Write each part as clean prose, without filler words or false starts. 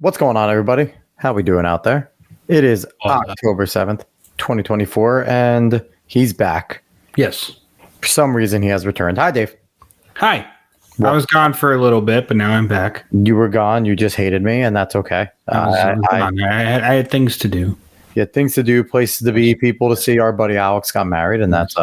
What's going on, everybody? How we doing out there? It is Oh, October 7th, 2024, and he's back. Yes. For some reason, he has returned. Hi, Dave. Hi. Well- I was gone for a little bit, but now I'm back. You were gone. You just hated me, and that's okay. I had things to do. You had things to do, places to be, people to see. Our buddy Alex got married, and that's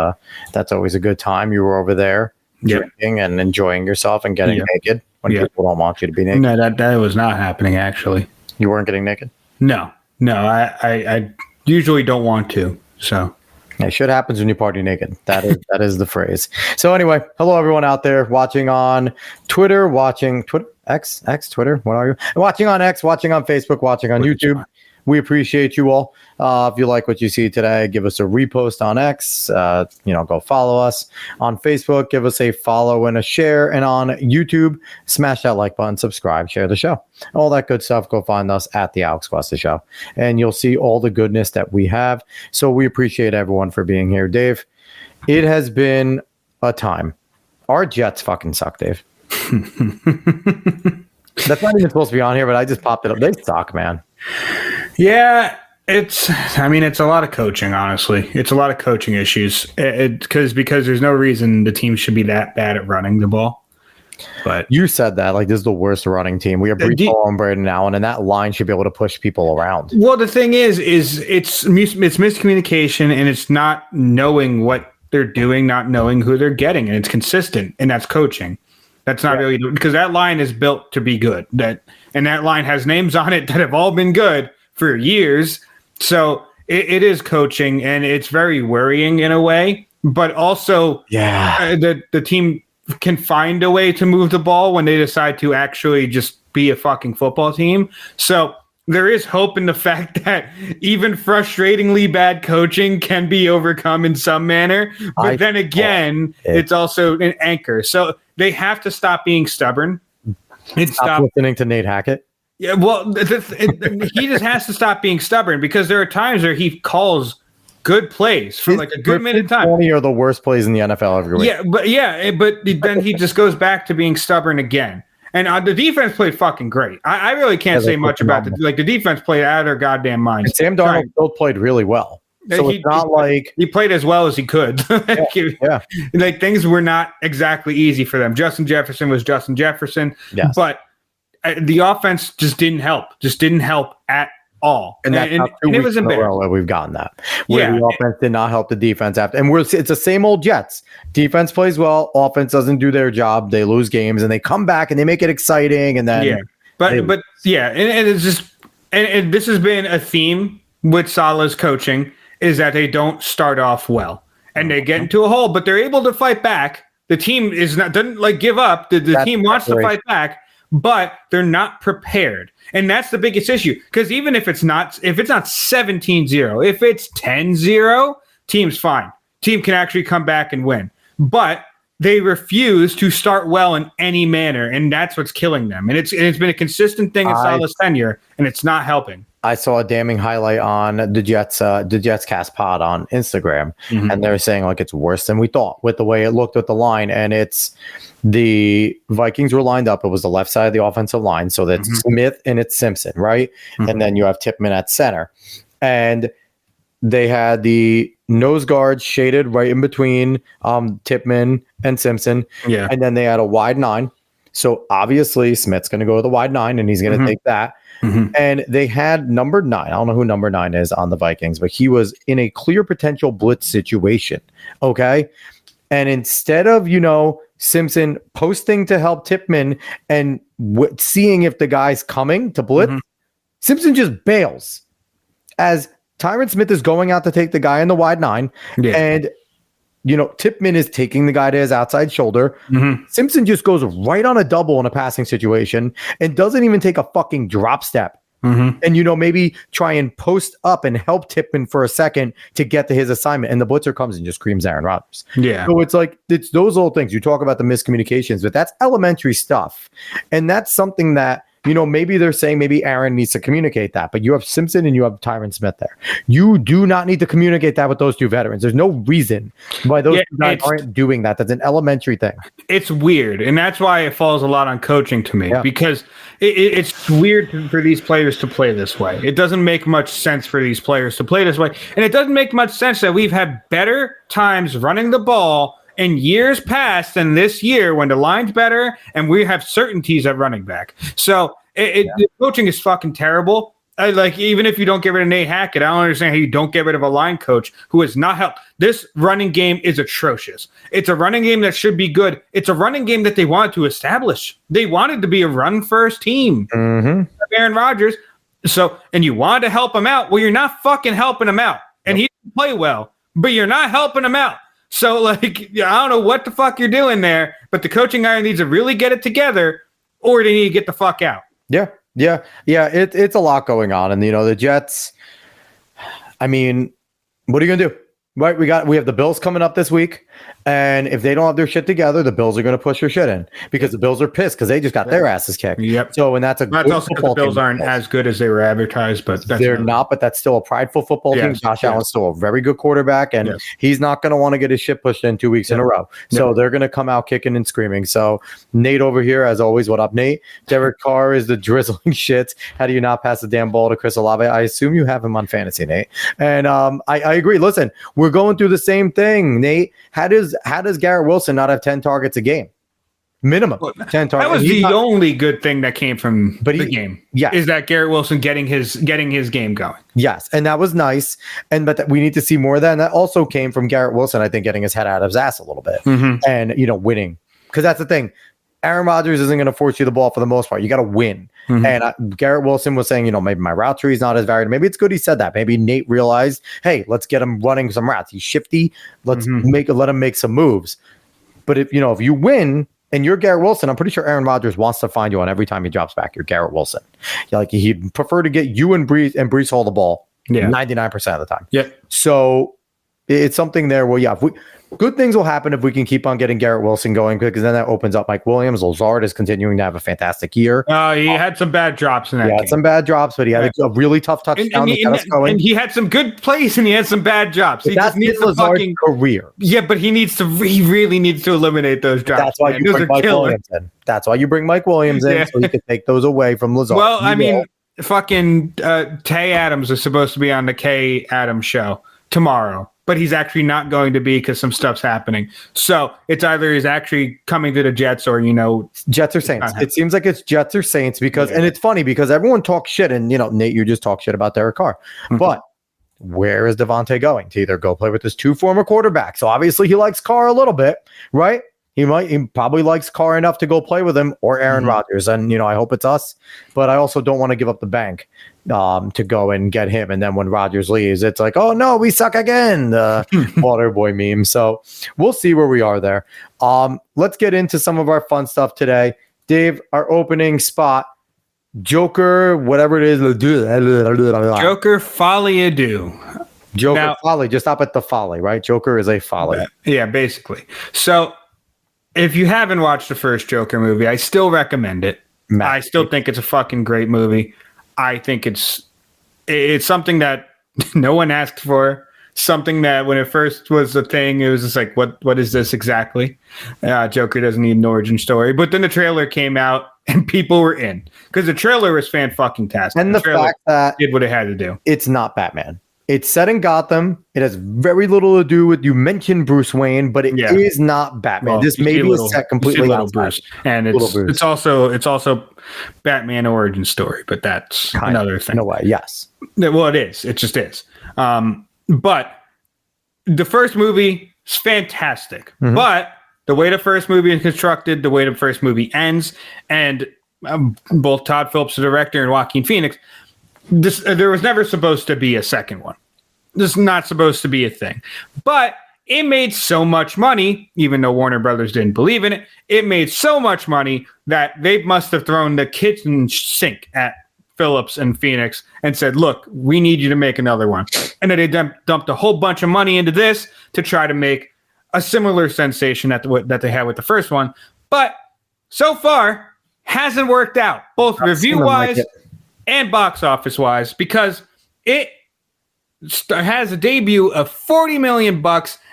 always a good time. You were over there drinking and enjoying yourself and getting naked when people don't want you to be naked. No, that was not happening, actually. You weren't getting naked? No, I usually don't want to, so. Yeah, shit happens when you party naked. That is the phrase. So anyway, hello everyone out there watching on Twitter, X, Twitter. What are you? Watching on X, watching on Facebook, watching on YouTube. We appreciate you all. If you like what you see today, give us a repost on X. Go follow us on Facebook. Give us a follow and a share. And on YouTube, smash that like button, subscribe, share the show. All that good stuff. Go find us at the Alex Costa Show. And you'll see all the goodness that we have. So we appreciate everyone for being here. Dave, it has been a time. Our Jets fucking suck, Dave. That's not even supposed to be on here, but I just popped it up. They suck, man. Yeah, it's a lot of coaching, honestly. It's a lot of coaching issues because there's no reason the team should be that bad at running the ball. But you said that like this is the worst running team. We have Breece Hall and Braden Allen, and that line should be able to push people around. Well, the thing is it's miscommunication, and it's not knowing what they're doing, not knowing who they're getting, and it's consistent, and that's coaching. That's not really because that line is built to be good. That line has names on it that have all been good for years. So it is coaching, and it's very worrying in a way. But also, the team can find a way to move the ball when they decide to actually just be a fucking football team. So there is hope in the fact that even frustratingly bad coaching can be overcome in some manner. But then again, it's also an anchor. So they have to stop being stubborn and stop listening to Nate Hackett. Yeah, well, he just has to stop being stubborn because there are times where he calls good plays for like a good minute of time. 20 are the worst plays in the NFL every week. But then he just goes back to being stubborn again. And the defense played fucking great. I really can't say much about the defense played out of their goddamn minds. And Sam Darnold still played really well. So it's not like he played as well as he could. Like things were not exactly easy for them. Justin Jefferson was Justin Jefferson, but the offense just didn't help. At all. And that's it was embarrassing. We've gotten that. Where the offense did not help the defense after. And it's the same old Jets. Defense plays well. Offense doesn't do their job. They lose games and they come back and they make it exciting. And then And it's just and this has been a theme with Salah's coaching is that they don't start off well. And they get into a hole, but they're able to fight back. The team doesn't give up. The team wants to fight back, but they're not prepared. And that's the biggest issue. Because even if it's not 17-0, if it's 10-0, team's fine. Team can actually come back and win. But they refuse to start well in any manner, and that's what's killing them. And it's been a consistent thing in Salah's tenure, and it's not helping. I saw a damning highlight on the Jets Cast Pod on Instagram, and they're saying like it's worse than we thought with the way it looked at the line, and it's the Vikings were lined up. It was the left side of the offensive line, so that's Smith and it's Simpson, right? And then you have Tippmann at center, and they had the nose guards shaded right in between Tippmann and Simpson, and then they had a wide 9. So obviously Smith's going to go to the wide 9, and he's going to take that. And they had number 9. I don't know who number 9 is on the Vikings, but he was in a clear potential blitz situation. Okay. And instead of, Simpson posting to help Tippmann and seeing if the guy's coming to blitz, Simpson just bails as Tyron Smith is going out to take the guy in the wide 9. And Tippmann is taking the guy to his outside shoulder. Simpson just goes right on a double in a passing situation and doesn't even take a fucking drop step. And, maybe try and post up and help Tippmann for a second to get to his assignment. And the blitzer comes and just screams Aaron Rodgers. So it's like, it's those little things. You talk about the miscommunications, but that's elementary stuff. And that's something that maybe they're saying maybe Aaron needs to communicate that, but you have Simpson and you have Tyron Smith there. You do not need to communicate that with those two veterans. There's no reason why those two guys aren't doing that. That's an elementary thing. It's weird, and that's why it falls a lot on coaching to me, because it's weird for these players to play this way. It doesn't make much sense for these players to play this way, and it doesn't make much sense that we've had better times running the ball in years past than this year when the line's better and we have certainties at running back. So the coaching is fucking terrible. Even if you don't get rid of Nate Hackett, I don't understand how you don't get rid of a line coach who has not helped. This running game is atrocious. It's a running game that should be good. It's a running game that they wanted to establish. They wanted to be a run-first team. Aaron Rodgers. And you wanted to help him out. Well, you're not fucking helping him out. And he didn't play well, but you're not helping him out. So, I don't know what the fuck you're doing there, but the coaching iron needs to really get it together, or they need to get the fuck out. Yeah. It's a lot going on, and the Jets. I mean, what are you gonna do? Right, we have the Bills coming up this week, and if they don't have their shit together, the Bills are going to push their shit in because the Bills are pissed because they just got their asses kicked. Yep. So, and that's also the Bills aren't as good as they were advertised, but they're not. But that's still a prideful football team. Josh Allen's still a very good quarterback, and he's not going to want to get his shit pushed in 2 weeks in a row. So they're going to come out kicking and screaming. So Nate over here, as always, what up, Nate? Derek Carr is the drizzling shit. How do you not pass the damn ball to Chris Olave? I assume you have him on fantasy, Nate. And I agree. Listen, we're going through the same thing, Nate. How does Garrett Wilson not have 10 targets a game? Minimum 10 targets. That was the only good thing that came from the game. Yeah, is that Garrett Wilson getting his game going? Yes, and that was nice. But we need to see more of that. And that also came from Garrett Wilson, I think, getting his head out of his ass a little bit and winning, because that's the thing. Aaron Rodgers isn't going to force you the ball for the most part. You got to win. And Garrett Wilson was saying, maybe my route tree is not as varied. Maybe it's good he said that. Maybe Nate realized, hey, let's get him running some routes. He's shifty. Let's let him make some moves. But if you win and you're Garrett Wilson, I'm pretty sure Aaron Rodgers wants to find you on every time he drops back. You're Garrett Wilson. He'd prefer to get you and Breece Hall the ball 99% of the time. Yeah. So it's something there where, good things will happen if we can keep on getting Garrett Wilson going, because then that opens up Mike Williams. Lazard is continuing to have a fantastic year. He had some bad drops in that game. He had some bad drops, but he had a really tough touchdown to get us going. And he had some good plays, and he had some bad drops. He just needs Lazard's career. Yeah, but he really needs to eliminate those drops. That's why you bring Mike Williams in. That's why you bring Mike Williams in, so he can take those away from Lazard. Well, fucking Tay Adams is supposed to be on the Kay Adams show tomorrow, but he's actually not going to be because some stuff's happening. So it's either he's actually coming to the Jets or, Jets or Saints. It seems like it's Jets or Saints because, and it's funny because everyone talks shit and, Nate, you just talk shit about Derek Carr. But where is Devontae going? To either go play with his two former quarterbacks. So obviously he likes Carr a little bit, right? He probably likes Carr enough to go play with him or Aaron Rodgers. And, I hope it's us, but I also don't want to give up the bank to go and get him. And then when Rodgers leaves, it's like, oh no, we suck again. The water boy meme. So we'll see where we are there. Let's get into some of our fun stuff today. Dave, our opening spot, Joker, whatever it is. Joker folly ado. Joker folly. Just stop at the folly, right? Joker is a folly. Yeah, basically. So if you haven't watched the first Joker movie, I still recommend it. I still think it's a fucking great movie. I think it's something that no one asked for. Something that when it first was a thing, it was just like, what is this exactly? Joker doesn't need an origin story. But then the trailer came out and people were in because the trailer was fan-fucking-tastic. And the fact that did what it had to do. It's not Batman. It's set in Gotham. It has very little to do with, you mentioned Bruce Wayne, but it is not Batman. Well, this maybe is set completely outside. Bruce, and it's also Batman origin story, but that's another thing. No way. Yes. Well, it is. It just is. But the first movie is fantastic. But the way the first movie is constructed, the way the first movie ends, and both Todd Phillips, the director, and Joaquin Phoenix, there was never supposed to be a second one. This is not supposed to be a thing. But it made so much money, even though Warner Brothers didn't believe in it, it made so much money that they must have thrown the kitchen sink at Phillips and Phoenix and said, look, we need you to make another one. And then they dumped a whole bunch of money into this to try to make a similar sensation that they had with the first one. But so far, hasn't worked out, both review-wise and box office-wise, because it has a debut of $40 million.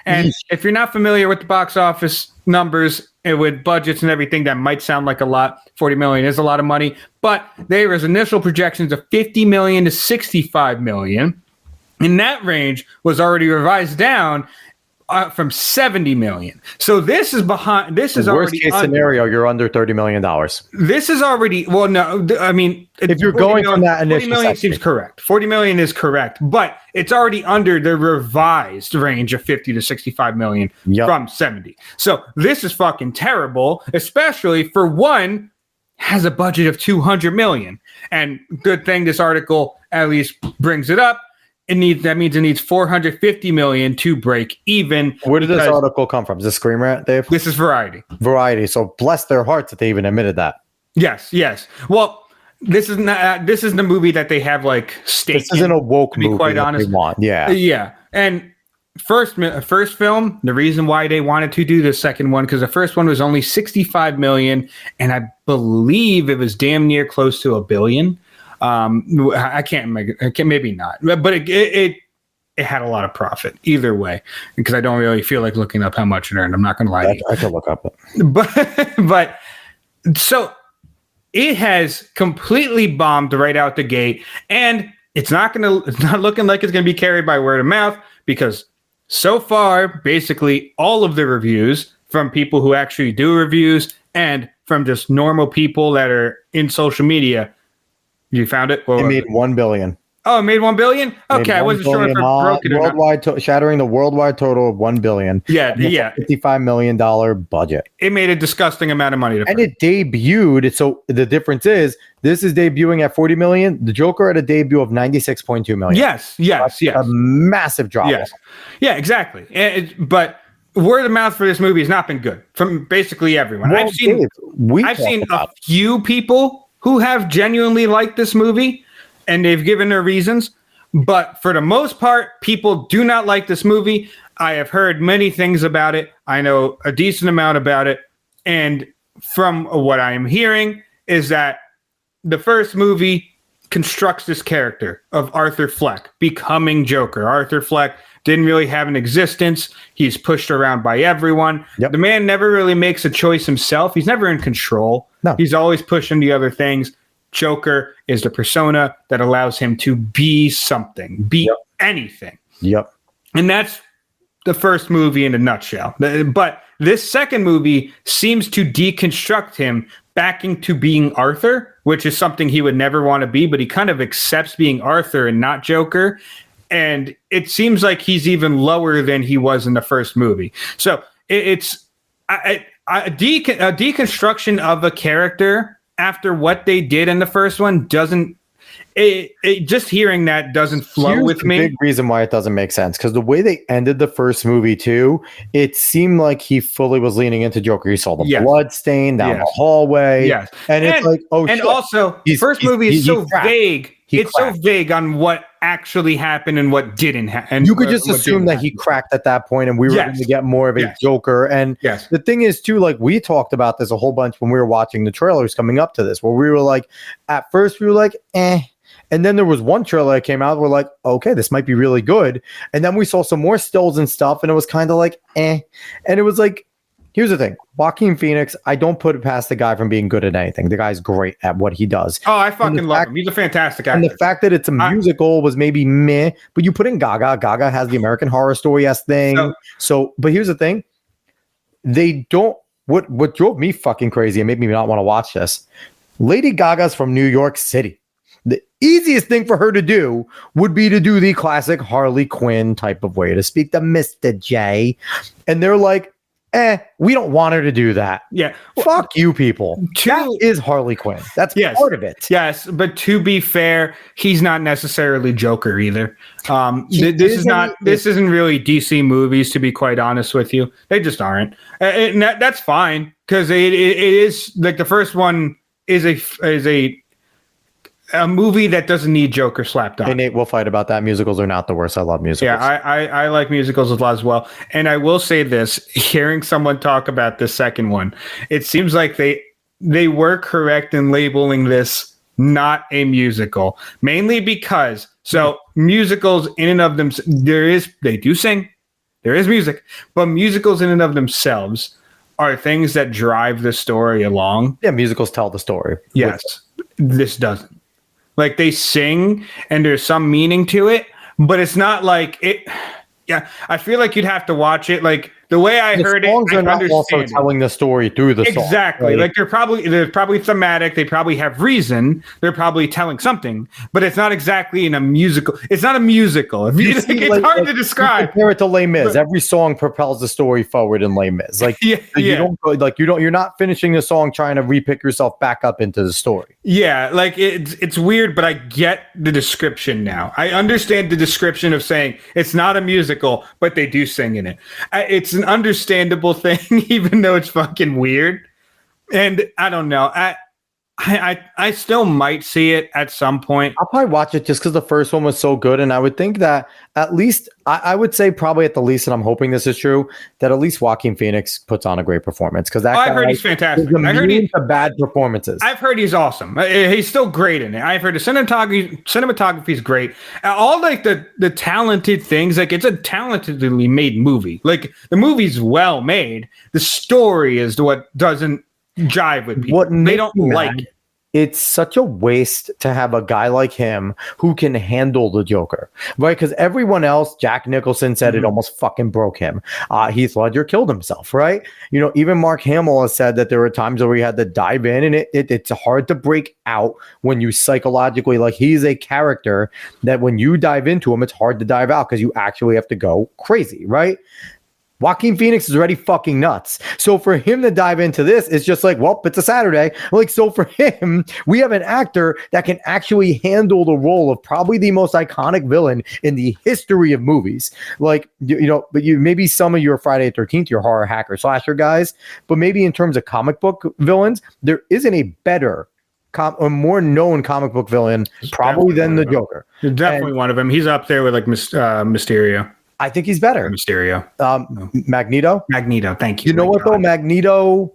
And if you're not familiar with the box office numbers and with budgets and everything, that might sound like a lot. 40 million is a lot of money, but there was initial projections of 50 million to 65 million. And that range was already revised down from 70 million. So this is behind. This is worst case scenario. You're under $30 million. This is already, well, no, I mean, if you're going from that initial 40 million seems correct. 40 million is correct, but it's already under the revised range of 50 to 65 million from 70. So this is fucking terrible, especially for one has a budget of 200 million. And good thing this article at least brings it up. That means it needs 450 million to break even. Where did this article come from? Is this Scream Rant, Dave? This is Variety. Variety. So bless their hearts that they even admitted that. Yes. Well, this is not. This is the movie that they have like stake. This isn't a woke movie. To be quite honest, yeah. And first film, the reason why they wanted to do the second one because the first one was only 65 million, and I believe it was damn near close to $1 billion. I can't maybe not, but it had a lot of profit either way because I don't really feel like looking up how much it earned. I'm not going to lie to you. I can look up it. But so it has completely bombed right out the gate, and it's not looking like it's going to be carried by word of mouth because so far, basically all of the reviews from people who actually do reviews and from just normal people that are in social media. You found it? It made $1 billion. Oh, it made $1 billion? Okay, I wasn't sure if it broke it or not. Shattering the worldwide total of $1 billion. Yeah. $55 million budget. It made a disgusting amount of money. And it debuted. So the difference is this is debuting at 40 million. The Joker had a debut of 96.2 million. Yes. A massive drop. Yes. Yeah, exactly. But word of mouth for this movie has not been good from basically everyone. Well, I've seen a few people who have genuinely liked this movie, and they've given their reasons. But for the most part, people do not like this movie. I have heard many things about it. I know a decent amount about it. And from what I am hearing is that the first movie constructs this character of Arthur Fleck becoming Joker. Arthur Fleck didn't really have an existence. He's pushed around by everyone. Yep. The man never really makes a choice himself. He's never in control. No. He's always pushing the other things. Joker is the persona that allows him to be something, be anything. Yep. And that's the first movie in a nutshell. But this second movie seems to deconstruct him back into being Arthur, which is something he would never want to be, but he kind of accepts being Arthur and not Joker. And it seems like he's even lower than he was in the first movie. So it's a deconstruction of a character after what they did in the first one doesn't. Just hearing that doesn't flow with me. Big reason why it doesn't make sense because the way they ended the first movie too, it seemed like he fully was leaning into Joker. You saw the blood stain down the hallway, and it's like, oh, and shit. Also, the first movie is so vague. It's so vague on what actually happened and what didn't happen. You could just assume that he cracked at that point, and we were going to get more of a Joker. And the thing is, too, like we talked about this a whole bunch when we were watching the trailers coming up to this, where we were like, at first we were like, eh. And then there was one trailer that came out. We're like, okay, this might be really good. And then we saw some more stills and stuff, and it was kind of like, eh. And it was like, here's the thing. Joaquin Phoenix, I don't put it past the guy from being good at anything. The guy's great at what he does. Oh, I fucking love him. He's a fantastic actor. And the fact that it's a musical was maybe meh, but you put in Gaga. Gaga has the American Horror Story-esque thing. But here's the thing. They don't, what drove me fucking crazy and made me not want to watch this, Lady Gaga's from New York City. The easiest thing for her to do would be to do the classic Harley Quinn type of way to speak to Mr. J. And they're like, we don't want her to do that. Yeah. Fuck you people. That is Harley Quinn. That's part of it. Yes. But to be fair, he's not necessarily Joker either. This isn't really DC movies, to be quite honest with you. They just aren't. And that's fine. Because it is like the first one is a movie that doesn't need Joker slapped on. Hey, Nate, we'll fight about that. Musicals are not the worst. I love musicals. Yeah, I like musicals a lot as well. And I will say this, hearing someone talk about the second one, it seems like they they were correct in labeling this not a musical, mainly because musicals in and of themselves, they do sing, there is music, but musicals in and of themselves are things that drive the story along. Yeah, musicals tell the story. Yes, this doesn't. Like, they sing and there's some meaning to it, but it's not like it. Yeah, I feel like you'd have to watch it. Like, the way I heard it, I not also telling the story through the song. Exactly. Like, they're probably thematic. They probably have reason. They're probably telling something, but it's not exactly in a musical. It's not a musical. It's hard to describe. Compare it to Les Mis. Every song propels the story forward in Les Mis. Like, you're not finishing the song trying to repick yourself back up into the story. Yeah, like it's weird, but I get the description now. I understand the description of saying it's not a musical, but they do sing in it. It's an understandable thing, even though it's fucking weird. And I don't know. I still might see it at some point. I'll probably watch it just because the first one was so good, and I would think that at least I would say probably at the least, and I'm hoping this is true, that at least Joaquin Phoenix puts on a great performance because I've heard he's fantastic. I heard he's bad performances. I've heard he's awesome. He's still great in it. I've heard the cinematography is great. All like the talented things. Like, it's a talentedly made movie. Like, the movie's well made. The story is what doesn't jive with people. They don't like it. It's such a waste to have a guy like him who can handle the Joker, right? Because everyone else, Jack Nicholson said it almost fucking broke him. Heath Ledger killed himself, right? You know, even Mark Hamill has said that there were times where he had to dive in, and it's hard to break out when you psychologically, like, he's a character that when you dive into him, it's hard to dive out because you actually have to go crazy, right? Joaquin Phoenix is already fucking nuts. So for him to dive into this, it's just like, well, it's a Saturday. Like, so for him, we have an actor that can actually handle the role of probably the most iconic villain in the history of movies. Like, but maybe some of your Friday the 13th, your horror hacker slasher guys, but maybe in terms of comic book villains, there isn't a better a more known comic book villain probably than the Joker. Definitely one of them. He's up there with like Mysterio. I think he's better. Mysterio. Magneto? Magneto, thank you. You know what, though? Magneto,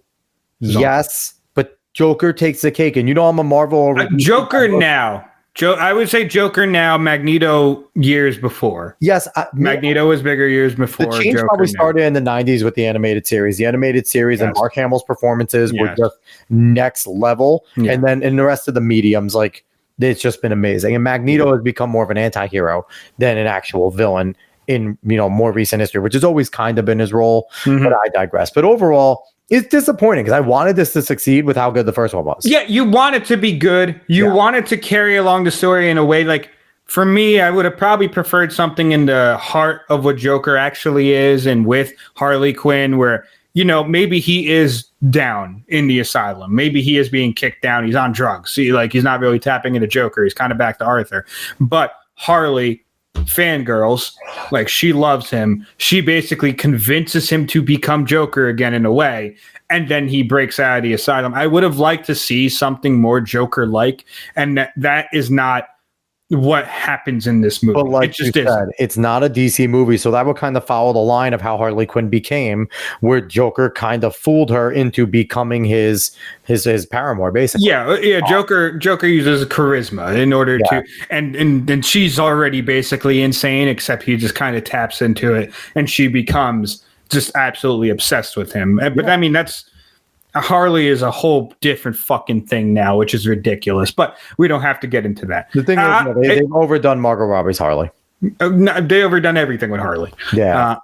yes, but Joker takes the cake. And I'm a Marvel. Joker now. I would say Joker now, Magneto years before. Yes. Magneto was bigger years before. The change probably started in the 90s with the animated series. The animated series and Mark Hamill's performances were just next level. Yeah. And then in the rest of the mediums, like, it's just been amazing. And Magneto has become more of an anti-hero than an actual villain in more recent history, which has always kind of been his role, but I digress. But overall, it's disappointing because I wanted this to succeed with how good the first one was. Yeah, you want it to be good. You want it to carry along the story in a way. Like, for me, I would have probably preferred something in the heart of what Joker actually is, and with Harley Quinn, where maybe he is down in the asylum. Maybe he is being kicked down. He's on drugs. See, like, he's not really tapping into Joker. He's kind of back to Arthur. But Harley fangirls, like, she loves him. She basically convinces him to become Joker again in a way, and then he breaks out of the asylum. I would have liked to see something more Joker-like, and that is not what happens in this movie. But like you said, it's not a DC movie, so that would kind of follow the line of how Harley Quinn became, where Joker kind of fooled her into becoming his paramour, basically. Yeah. Joker uses charisma in order to, and she's already basically insane, except he just kind of taps into it, and she becomes just absolutely obsessed with him. But I mean, Harley is a whole different fucking thing now, which is ridiculous, but we don't have to get into that. The thing is, they've overdone Margot Robbie's Harley. They overdone everything with Harley. Yeah.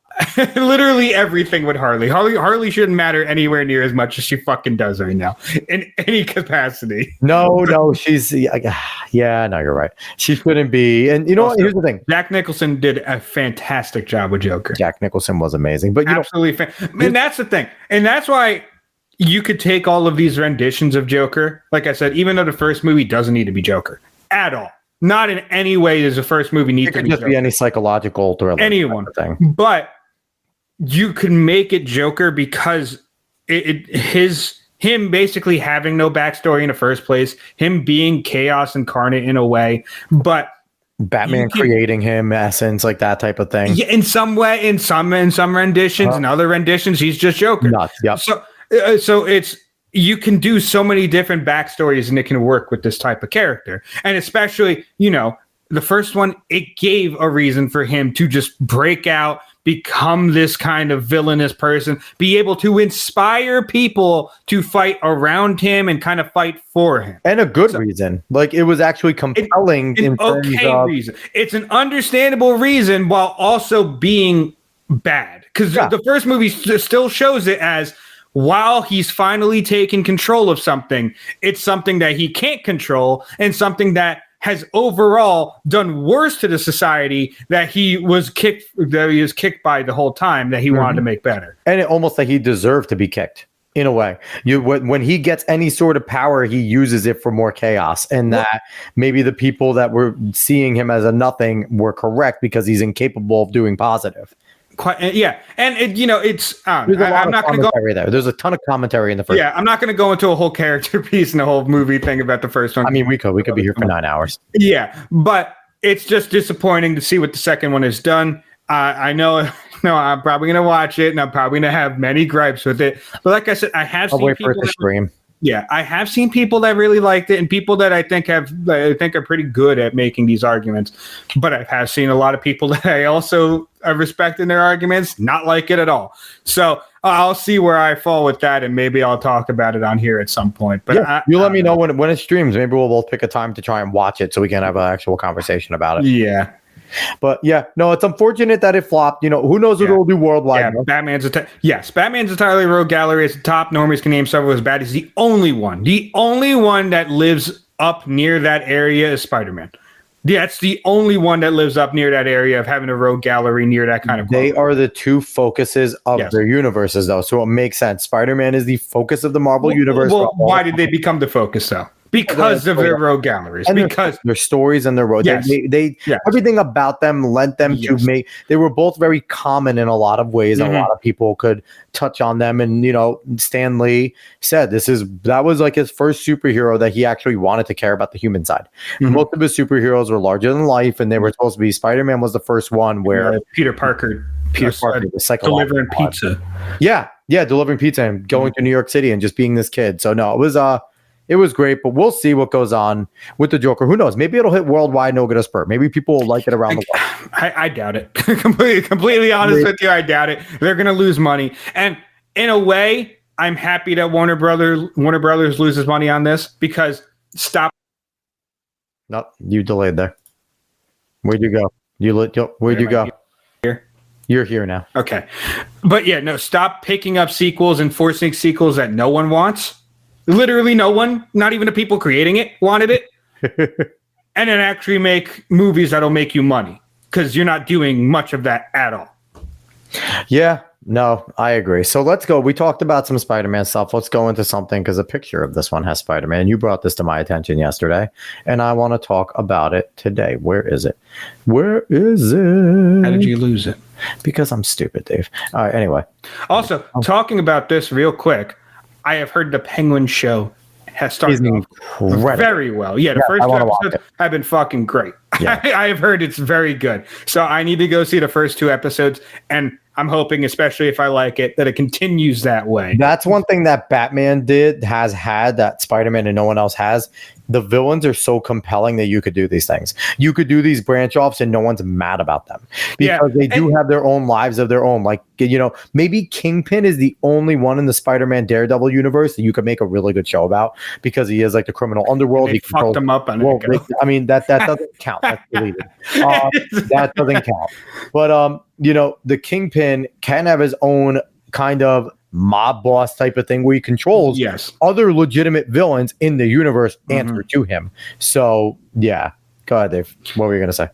Literally everything with Harley. Harley shouldn't matter anywhere near as much as she fucking does right now in any capacity. No, she's no, you're right. She shouldn't be. And you know what? Here's the thing. Jack Nicholson did a fantastic job with Joker. Jack Nicholson was amazing, but absolutely. And that's the thing. And that's why you could take all of these renditions of Joker. Like I said, even though the first movie doesn't need to be Joker at all. Not in any way does the first movie need to be Joker. It could just be any psychological thriller. Anyone. Thing. But you can make it Joker because him basically having no backstory in the first place, him being chaos incarnate in a way, but Batman creating him, essence, like that type of thing. Yeah, in some way, in some renditions, in other renditions, he's just Joker. Nuts. Yep. So it's you can do so many different backstories and it can work with this type of character. And especially, the first one, it gave a reason for him to just break out, become this kind of villainous person, be able to inspire people to fight around him and kind of fight for him. And a good reason. Like, it was actually compelling. Reason. It's an understandable reason while also being bad. Because the first movie still shows it as, while he's finally taken control of something, it's something that he can't control and something that has overall done worse to the society that he was kicked by the whole time that he wanted to make better. And it almost like he deserved to be kicked in a way. When he gets any sort of power, he uses it for more chaos, and that maybe the people that were seeing him as a nothing were correct because he's incapable of doing positive. And it's I'm not going to go there. There's a ton of commentary in the first. Yeah, I'm not going to go into a whole character piece and a whole movie thing about the first one. I mean, we could be here for 9 hours. Yeah, but it's just disappointing to see what the second one has done. I know, I'm probably going to watch it, and I'm probably going to have many gripes with it. But like I said, I have seen wait for it to stream. Yeah, I have seen people that really liked it and people that I think are pretty good at making these arguments. But I have seen a lot of people that I also respect in their arguments not like it at all. So I'll see where I fall with that, and maybe I'll talk about it on here at some point. But you let me know when it streams. Maybe we'll both pick a time to try and watch it so we can have an actual conversation about it. Yeah. But it's unfortunate that it flopped. Who knows what it'll do worldwide. Yeah, Batman's entirely rogue gallery is the top. Normies can name several as bad. He's the only one that lives up near that area is Spider-Man. That's the only one that lives up near that area of having a rogue gallery near that kind of quality. They are the two focuses of their universes, though, so it makes sense. Spider-Man is the focus of the Marvel universe. Well, why did they become the focus, though? Because of their rogue galleries, and because their stories and their road, they everything about them lent them to make. They were both very common in a lot of ways. A lot of people could touch on them, and Stan Lee said that was like his first superhero that he actually wanted to care about the human side. Most of his superheroes were larger than life, and they were supposed to be. Spider-Man was the first one where Peter Parker, the delivering pizza. Yeah, delivering pizza and going to New York City and just being this kid. So no, it was great, but we'll see what goes on with the Joker. Who knows? Maybe it'll hit worldwide and it'll get a spurt. Maybe people will like it around the world. I doubt it. completely honest with you, I doubt it. They're going to lose money. And in a way, I'm happy that Warner Brothers loses money on this because No, you delayed there. Where'd you go? Where'd you go? Here? You're here now. Okay. But stop picking up sequels and forcing sequels that no one wants. Literally no one, not even the people creating it, wanted it. And then actually make movies that'll make you money because you're not doing much of that at all. Yeah, no, I agree. So let's go. We talked about some Spider-Man stuff. Let's go into something because a picture of this one has Spider-Man. You brought this to my attention yesterday, and I want to talk about it today. Where is it? How did you lose it? Because I'm stupid, Dave. All right, anyway. Also, talking about this real quick, I have heard the Penguin show has started very well. Yeah, the first two episodes have been fucking great. Yeah. I have heard it's very good. So I need to go see the first two episodes, and I'm hoping, especially if I like it, that it continues that way. That's one thing that Batman has had that Spider-Man and no one else has. The villains are so compelling that you could do these things. You could do these branch offs and no one's mad about them because they do have their own lives of their own. Like, maybe Kingpin is the only one in the Spider-Man Daredevil universe that you could make a really good show about because he is like the criminal underworld. He fucked them up. I mean, that doesn't count. That's deleted. That doesn't count. But, the Kingpin can have his own kind of mob boss type of thing where he controls other legitimate villains in the universe answer to him. So go ahead, Dave. What were you going to say?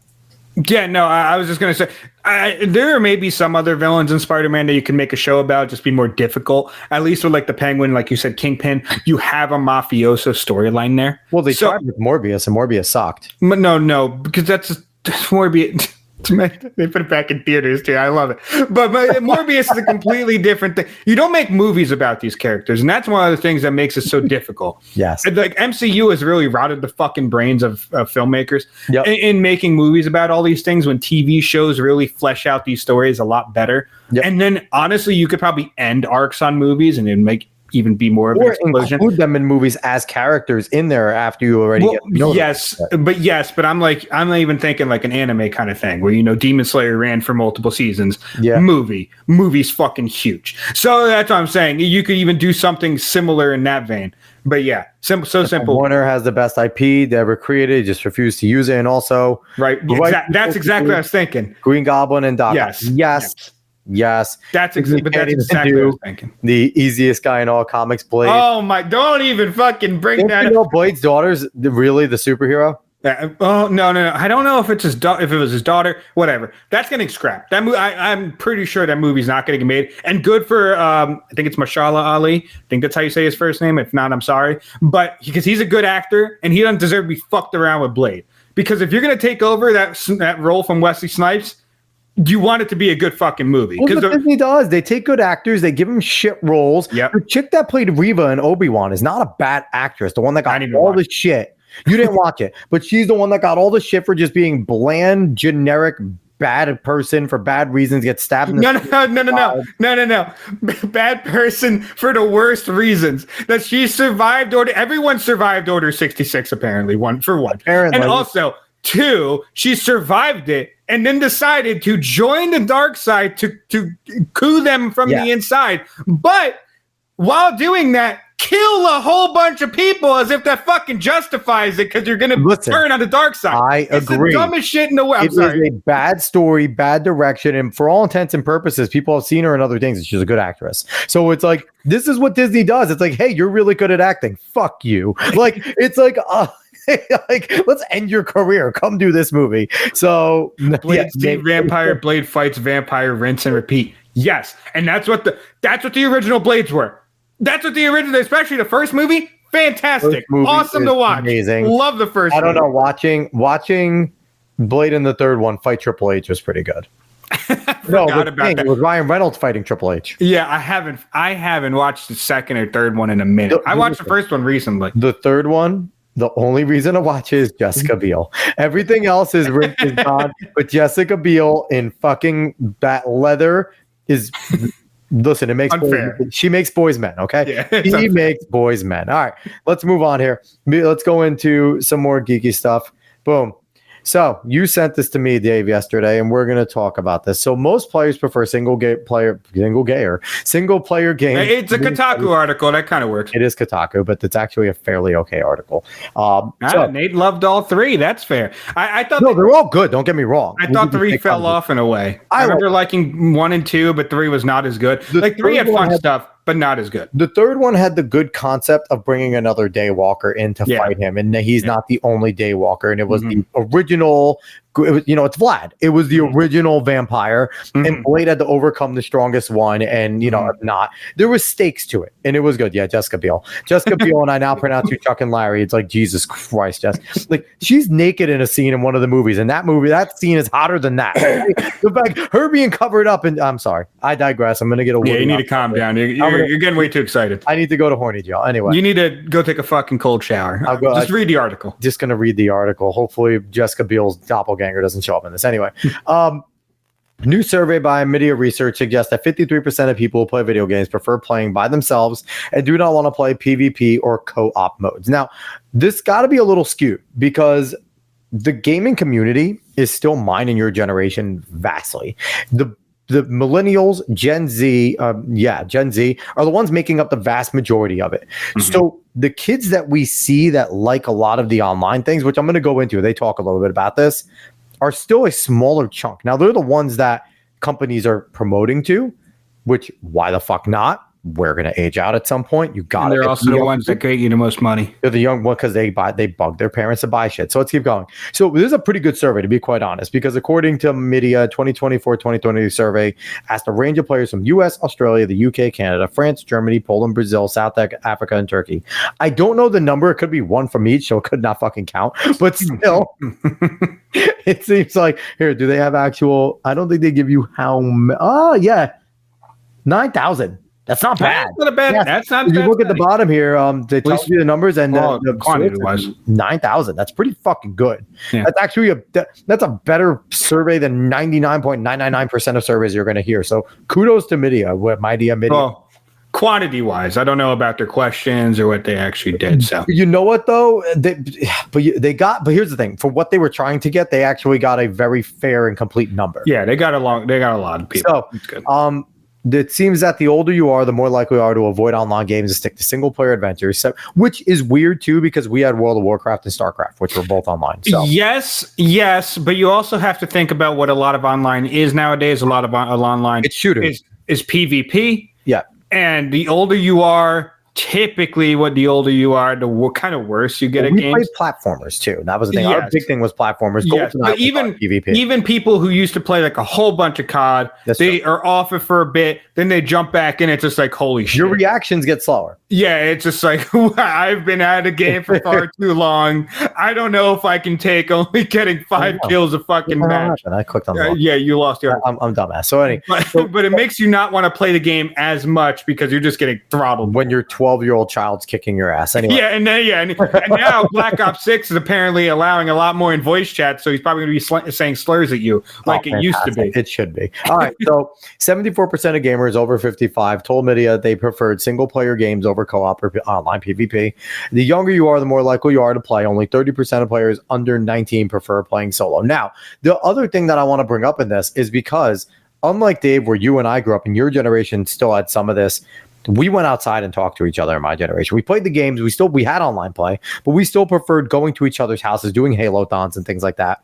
Yeah, no, I was just going to say there may be some other villains in Spider-Man that you can make a show about, just be more difficult. At least with like the Penguin, like you said, Kingpin, you have a mafioso storyline there. Well, they tried with Morbius and Morbius sucked. No, because that's Morbius. They put it back in theaters too. I love it. But Morbius is a completely different thing. You don't make movies about these characters, and that's one of the things that makes it so difficult. Yes. Like MCU has really rotted the fucking brains of filmmakers in making movies about all these things when TV shows really flesh out these stories a lot better. Yep. And then honestly, you could probably end arcs on movies and then make even be more of an or explosion. include them in movies as characters in there after you already get to know them. But I'm not even thinking like an anime kind of thing where Demon Slayer ran for multiple seasons. Yeah, movie's fucking huge. So that's what I'm saying. You could even do something similar in that vein. But yeah, simple. Warner has the best IP they ever created, just refused to use it, and also that's exactly what I was thinking. Green Goblin and Doc. Yes. That's exactly what I was thinking. The easiest guy in all comics, Blade. Oh my! Don't even fucking bring that up. Blade's daughter's really the superhero. Oh no! I don't know if it's if it was his daughter. Whatever. That's getting scrapped. That I'm pretty sure that movie's not getting made. And good for I think it's Mashallah Ali. I think that's how you say his first name. If not, I'm sorry. But because he's a good actor and he doesn't deserve to be fucked around with Blade. Because if you're gonna take over that role from Wesley Snipes, you want it to be a good fucking movie. Well, what Disney does, they take good actors, they give them shit roles. Yep. The chick that played Reva in Obi-Wan is not a bad actress. The one that got all the shit. You didn't watch it, but she's the one that got all the shit for just being bland, generic, bad person for bad reasons. Gets stabbed. In the No. Bad person for the worst reasons. That she survived order. Everyone survived Order 66. Apparently, one. And also 2, she survived it and then decided to join the dark side to coup them from the inside. But while doing that, kill a whole bunch of people as if that fucking justifies it because you're going to turn on the dark side. I agree. It's the dumbest shit in the world. It is a bad story, bad direction, and for all intents and purposes, people have seen her in other things, and she's a good actress. So it's like, this is what Disney does. It's like, hey, you're really good at acting. Fuck you. Like, it's like, like, let's end your career. Come do this movie. So vampire, Blade fights vampire, rinse and repeat. Yes, and that's what the original Blades were. That's what the original, especially the first movie, fantastic, awesome to watch. Amazing. Love the first. I don't know. Watching Blade in the third one fight Triple H was pretty good. It was Ryan Reynolds fighting Triple H. Yeah, I haven't watched the second or third one in a minute. I watched the first one recently. The third one, the only reason to watch is Jessica Biel. Everything else is gone, but Jessica Biel in fucking that leather is. Listen, it makes she makes boys men, okay? Yeah, she makes boys men. All right, let's move on here. Let's go into some more geeky stuff. Boom. So you sent this to me, Dave, yesterday, and we're going to talk about this. So most players prefer single player games. It's a Kotaku article. That kind of works. It is Kotaku, but it's actually a fairly okay article. Nate loved all 3. That's fair. I thought they're all good. Don't get me wrong. I thought 3 fell off in a way. I remember liking 1 and 2, but 3 was not as good. 3 had fun stuff, but not as good. The third one had the good concept of bringing another Daywalker in to fight him, and he's not the only Daywalker, and it was the original. It's Vlad. It was the original vampire, and Blade had to overcome the strongest one, and not. There was stakes to it, and it was good. Yeah, Jessica Biel, and I now pronounce you Chuck and Larry. It's like Jesus Christ, Jess. Like she's naked in a scene in one of the movies, and that scene is hotter than that. The fact her being covered up, and I'm sorry, I digress. I'm gonna get a you need to calm down. You're getting way too excited. I need to go to horny jail anyway. You need to go take a fucking cold shower. Just read the article. Just gonna read the article. Hopefully, Jessica Biel's doppelganger doesn't show up in this anyway. New survey by Media Research suggests that 53% of people who play video games prefer playing by themselves and do not want to play PvP or co-op modes. Now, this got to be a little skewed because the gaming community is still mining your generation vastly. The millennials, Gen Z are the ones making up the vast majority of it. So the kids that we see that like a lot of the online things, which I'm going to go into, they talk a little bit about this, are still a smaller chunk. Now, they're the ones that companies are promoting to, which why the fuck not? We're going to age out at some point. You got it. They're also the ones that create you the most money. They're the young one because they bug their parents to buy shit. So let's keep going. So this is a pretty good survey, to be quite honest, because according to Media 2024-2020 survey, asked a range of players from US, Australia, the UK, Canada, France, Germany, Poland, Brazil, South Africa, and Turkey. I don't know the number. It could be one from each, so it could not fucking count. But still, it seems like, here, do they have actual? I don't think they give you how. 9,000. That's not bad. That's not bad. That's not bad. You look at the bottom here. They tell you the numbers and the quantity was 9,000. That's pretty fucking good. Yeah. That's actually that's a better survey than 99.999% of surveys you're going to hear. So kudos to Media. quantity wise. I don't know about their questions or what they actually did. So you know what though, but here's the thing: for what they were trying to get, they actually got a very fair and complete number. Yeah, they got a lot of people. So, it seems that the older you are, the more likely you are to avoid online games and stick to single player adventures. So, which is weird too, because we had World of Warcraft and StarCraft, which were both online. So. Yes, but you also have to think about what a lot of online is nowadays. A lot of online it's shooters is PvP. Yeah, and the older you are, typically, the kind of worse you get at games. We played platformers too. That was the thing. Yes. Our big thing was platformers. Yes, but even people who used to play like a whole bunch of COD, are off it for a bit, then they jump back in. It's just like, holy shit. Your reactions get slower. Yeah, it's just like, I've been out of the game for far too long. I don't know if I can take only getting 5 kills a fucking match. I clicked on the yeah, you lost your. I'm dumbass. So anyway, but it makes you not want to play the game as much because you're just getting throttled when your 12-year-old child's kicking your ass. Anyway. Yeah, and now Black Ops 6 is apparently allowing a lot more in voice chat, so he's probably going to be saying slurs at you like it used to be. It should be. All right, so 74% of gamers over 55 told media they preferred single-player games over co-op or online PvP. The younger you are, the more likely you are to play. Only 30% of players under 19 prefer playing solo. Now, the other thing that I want to bring up in this is because, unlike Dave, where you and I grew up, and your generation still had some of this, we went outside and talked to each other in my generation. We played the games. We had online play, but we still preferred going to each other's houses, doing Halo-thons and things like that.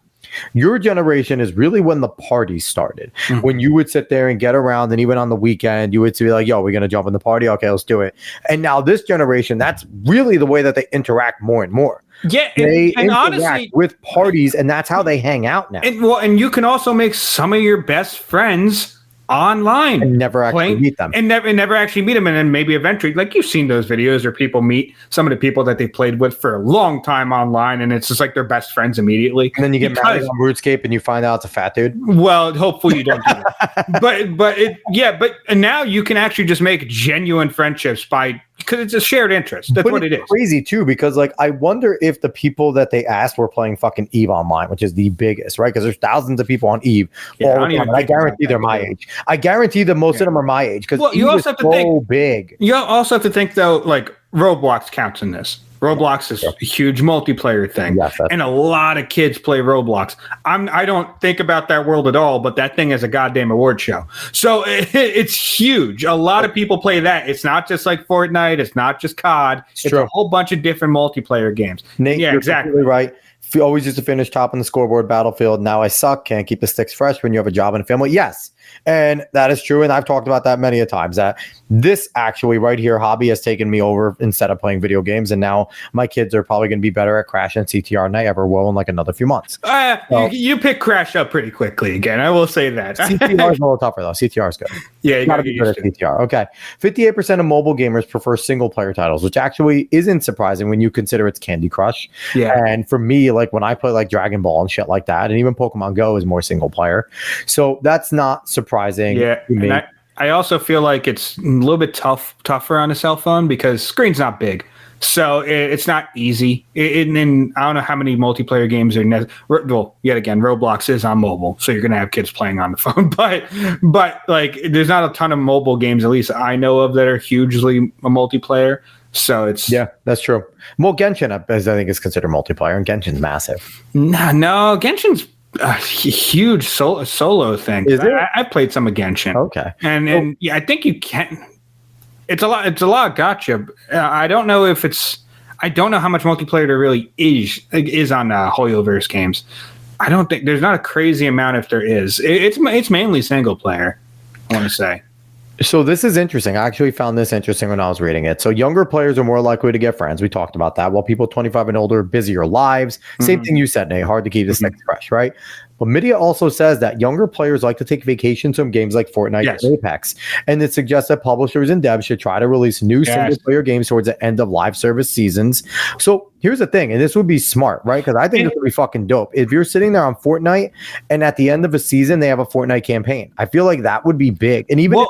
Your generation is really when the parties started. Mm-hmm. When you would sit there and get around, and even on the weekend, you would be like, yo, we're going to jump in the party. Okay, let's do it. And now this generation, that's really the way that they interact more and more. Yeah, they interact honestly with parties, and that's how they hang out now. And you can also make some of your best friends online and never actually meet them and never actually meet them, and then maybe eventually, like, you've seen those videos where people meet some of the people that they played with for a long time online, and it's just like they're best friends immediately, and then you get married on RuneScape and you find out it's a fat dude. Well, hopefully you don't do that. but now you can actually just make genuine friendships because it's a shared interest. That's what it is. Crazy too, because like I wonder if the people that they asked were playing fucking EVE Online, which is the biggest, right? Because there's thousands of people on EVE all the time. I guarantee they're my age. I guarantee that most of them are my age because you also have to think big. You also have to think though, like Roblox counts in this. Roblox is a huge multiplayer thing, and a lot of kids play Roblox. I don't think about that world at all, but that thing is a goddamn award show. So it's huge. A lot of people play that. It's not just like Fortnite. It's not just COD. It's a whole bunch of different multiplayer games. Nate, you're exactly right. Always used to finish top on the scoreboard Battlefield. Now I suck. Can't keep the sticks fresh when you have a job and a family. Yes. And that is true. And I've talked about that many a times, that this actually right here hobby has taken me over instead of playing video games. And now my kids are probably going to be better at Crash and CTR than I ever will in like another few months. You pick Crash up pretty quickly again. I will say that. CTR is a little tougher though. CTR is good. Yeah, you got to be good at CTR. Okay. 58% of mobile gamers prefer single player titles, which actually isn't surprising when you consider it's Candy Crush. Yeah. And for me, like when I play like Dragon Ball and shit like that, and even Pokemon Go is more single player. So that's not surprising. Yeah. And I also feel like it's a little bit tougher on a cell phone because screen's not big. So it's not easy. And I don't know how many multiplayer games are well, yet again, Roblox is on mobile, so you're going to have kids playing on the phone. But like, there's not a ton of mobile games, at least I know of, that are hugely a multiplayer. So it's that's true. Well, Genshin, I think, is considered multiplayer, and Genshin's massive. No, Genshin's a huge solo thing. Is it? I played some of Genshin. Okay, and yeah, I think you can. It's a lot of gotcha. I don't know how much multiplayer there really is on Hoyoverse games. I don't think there's not a crazy amount. If there is, it's mainly single player, I want to say. So this is interesting. I actually found this interesting when I was reading it. So younger players are more likely to get friends. We talked about that. While people 25 and older, busier lives. Same thing you said, Nate. Hard to keep the sticks fresh, right? But media also says that younger players like to take vacations from games like Fortnite and Apex. And it suggests that publishers and devs should try to release new single-player games towards the end of live service seasons. So here's the thing, and this would be smart, right? Because I think this would be fucking dope. If you're sitting there on Fortnite and at the end of a season, they have a Fortnite campaign, I feel like that would be big. And even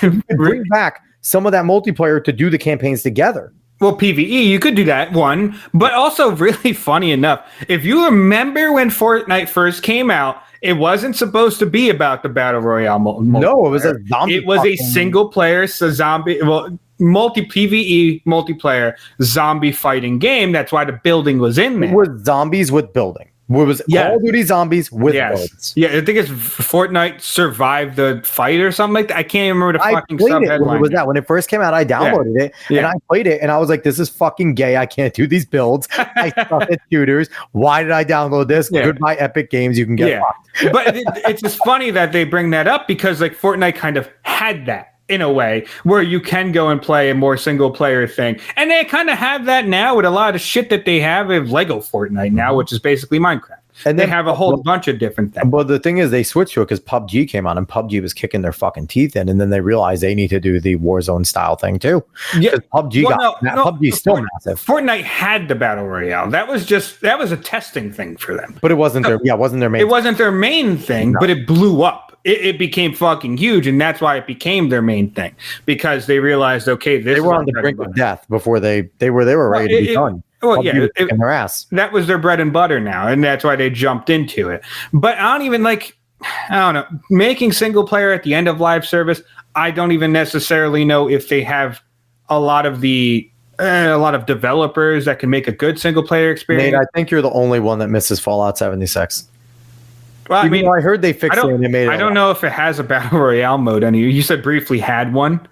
if you bring back some of that multiplayer to do the campaigns together. Well, PvE, you could do that one, but also really funny enough, if you remember when Fortnite first came out, it wasn't supposed to be about the Battle Royale mode. No, it was a zombie. It was a single player zombie. Well, PvE multiplayer zombie fighting game. That's why the building was in there. It was zombies with building. It was Call of Duty zombies with builds. Yeah, I think it's Fortnite Survive the Fight or something like that. I can't even remember the fucking subheadline. When it first came out, I downloaded it and I played it and I was like, this is fucking gay. I can't do these builds. I suck at shooters. Why did I download this? Goodbye, Epic Games. You can get locked. But it's just funny that they bring that up because like Fortnite kind of had that in a way where you can go and play a more single player thing. And they kind of have that now with a lot of shit that they have with Lego Fortnite now, which is basically Minecraft. And they have a whole bunch of different things. But the thing is, they switched to it because PUBG came on and PUBG was kicking their fucking teeth in. And then they realized they need to do the Warzone style thing too. Yeah. PUBG's still massive. Fortnite had the Battle Royale. That was a testing thing for them. But it wasn't their main It wasn't their main thing, but it blew up. It became fucking huge, and that's why it became their main thing because they realized, okay, they were on the brink of death before they were ready to be done. Well, yeah, their ass. That was their bread and butter now, and that's why they jumped into it. But I don't know, making single player at the end of live service. I don't even necessarily know if they have a lot of developers that can make a good single player experience. Nate, I think you're the only one that misses Fallout 76. Well, I mean, I heard they fixed it and they made it. I don't know if it has a battle royale mode. You said briefly had one,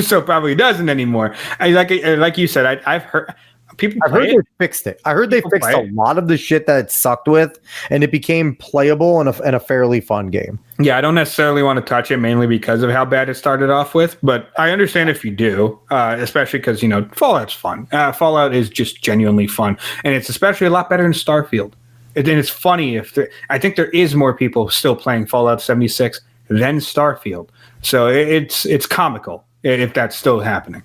so probably doesn't anymore. Like you said, I've heard people. I heard they fixed it. I heard they fixed a lot of the shit that it sucked with, and it became playable and a fairly fun game. Yeah, I don't necessarily want to touch it mainly because of how bad it started off with, but I understand if you do, especially because Fallout's fun. Fallout is just genuinely fun, and it's especially a lot better than Starfield. And it's funny I think there is more people still playing Fallout 76 than Starfield. So it's comical if that's still happening.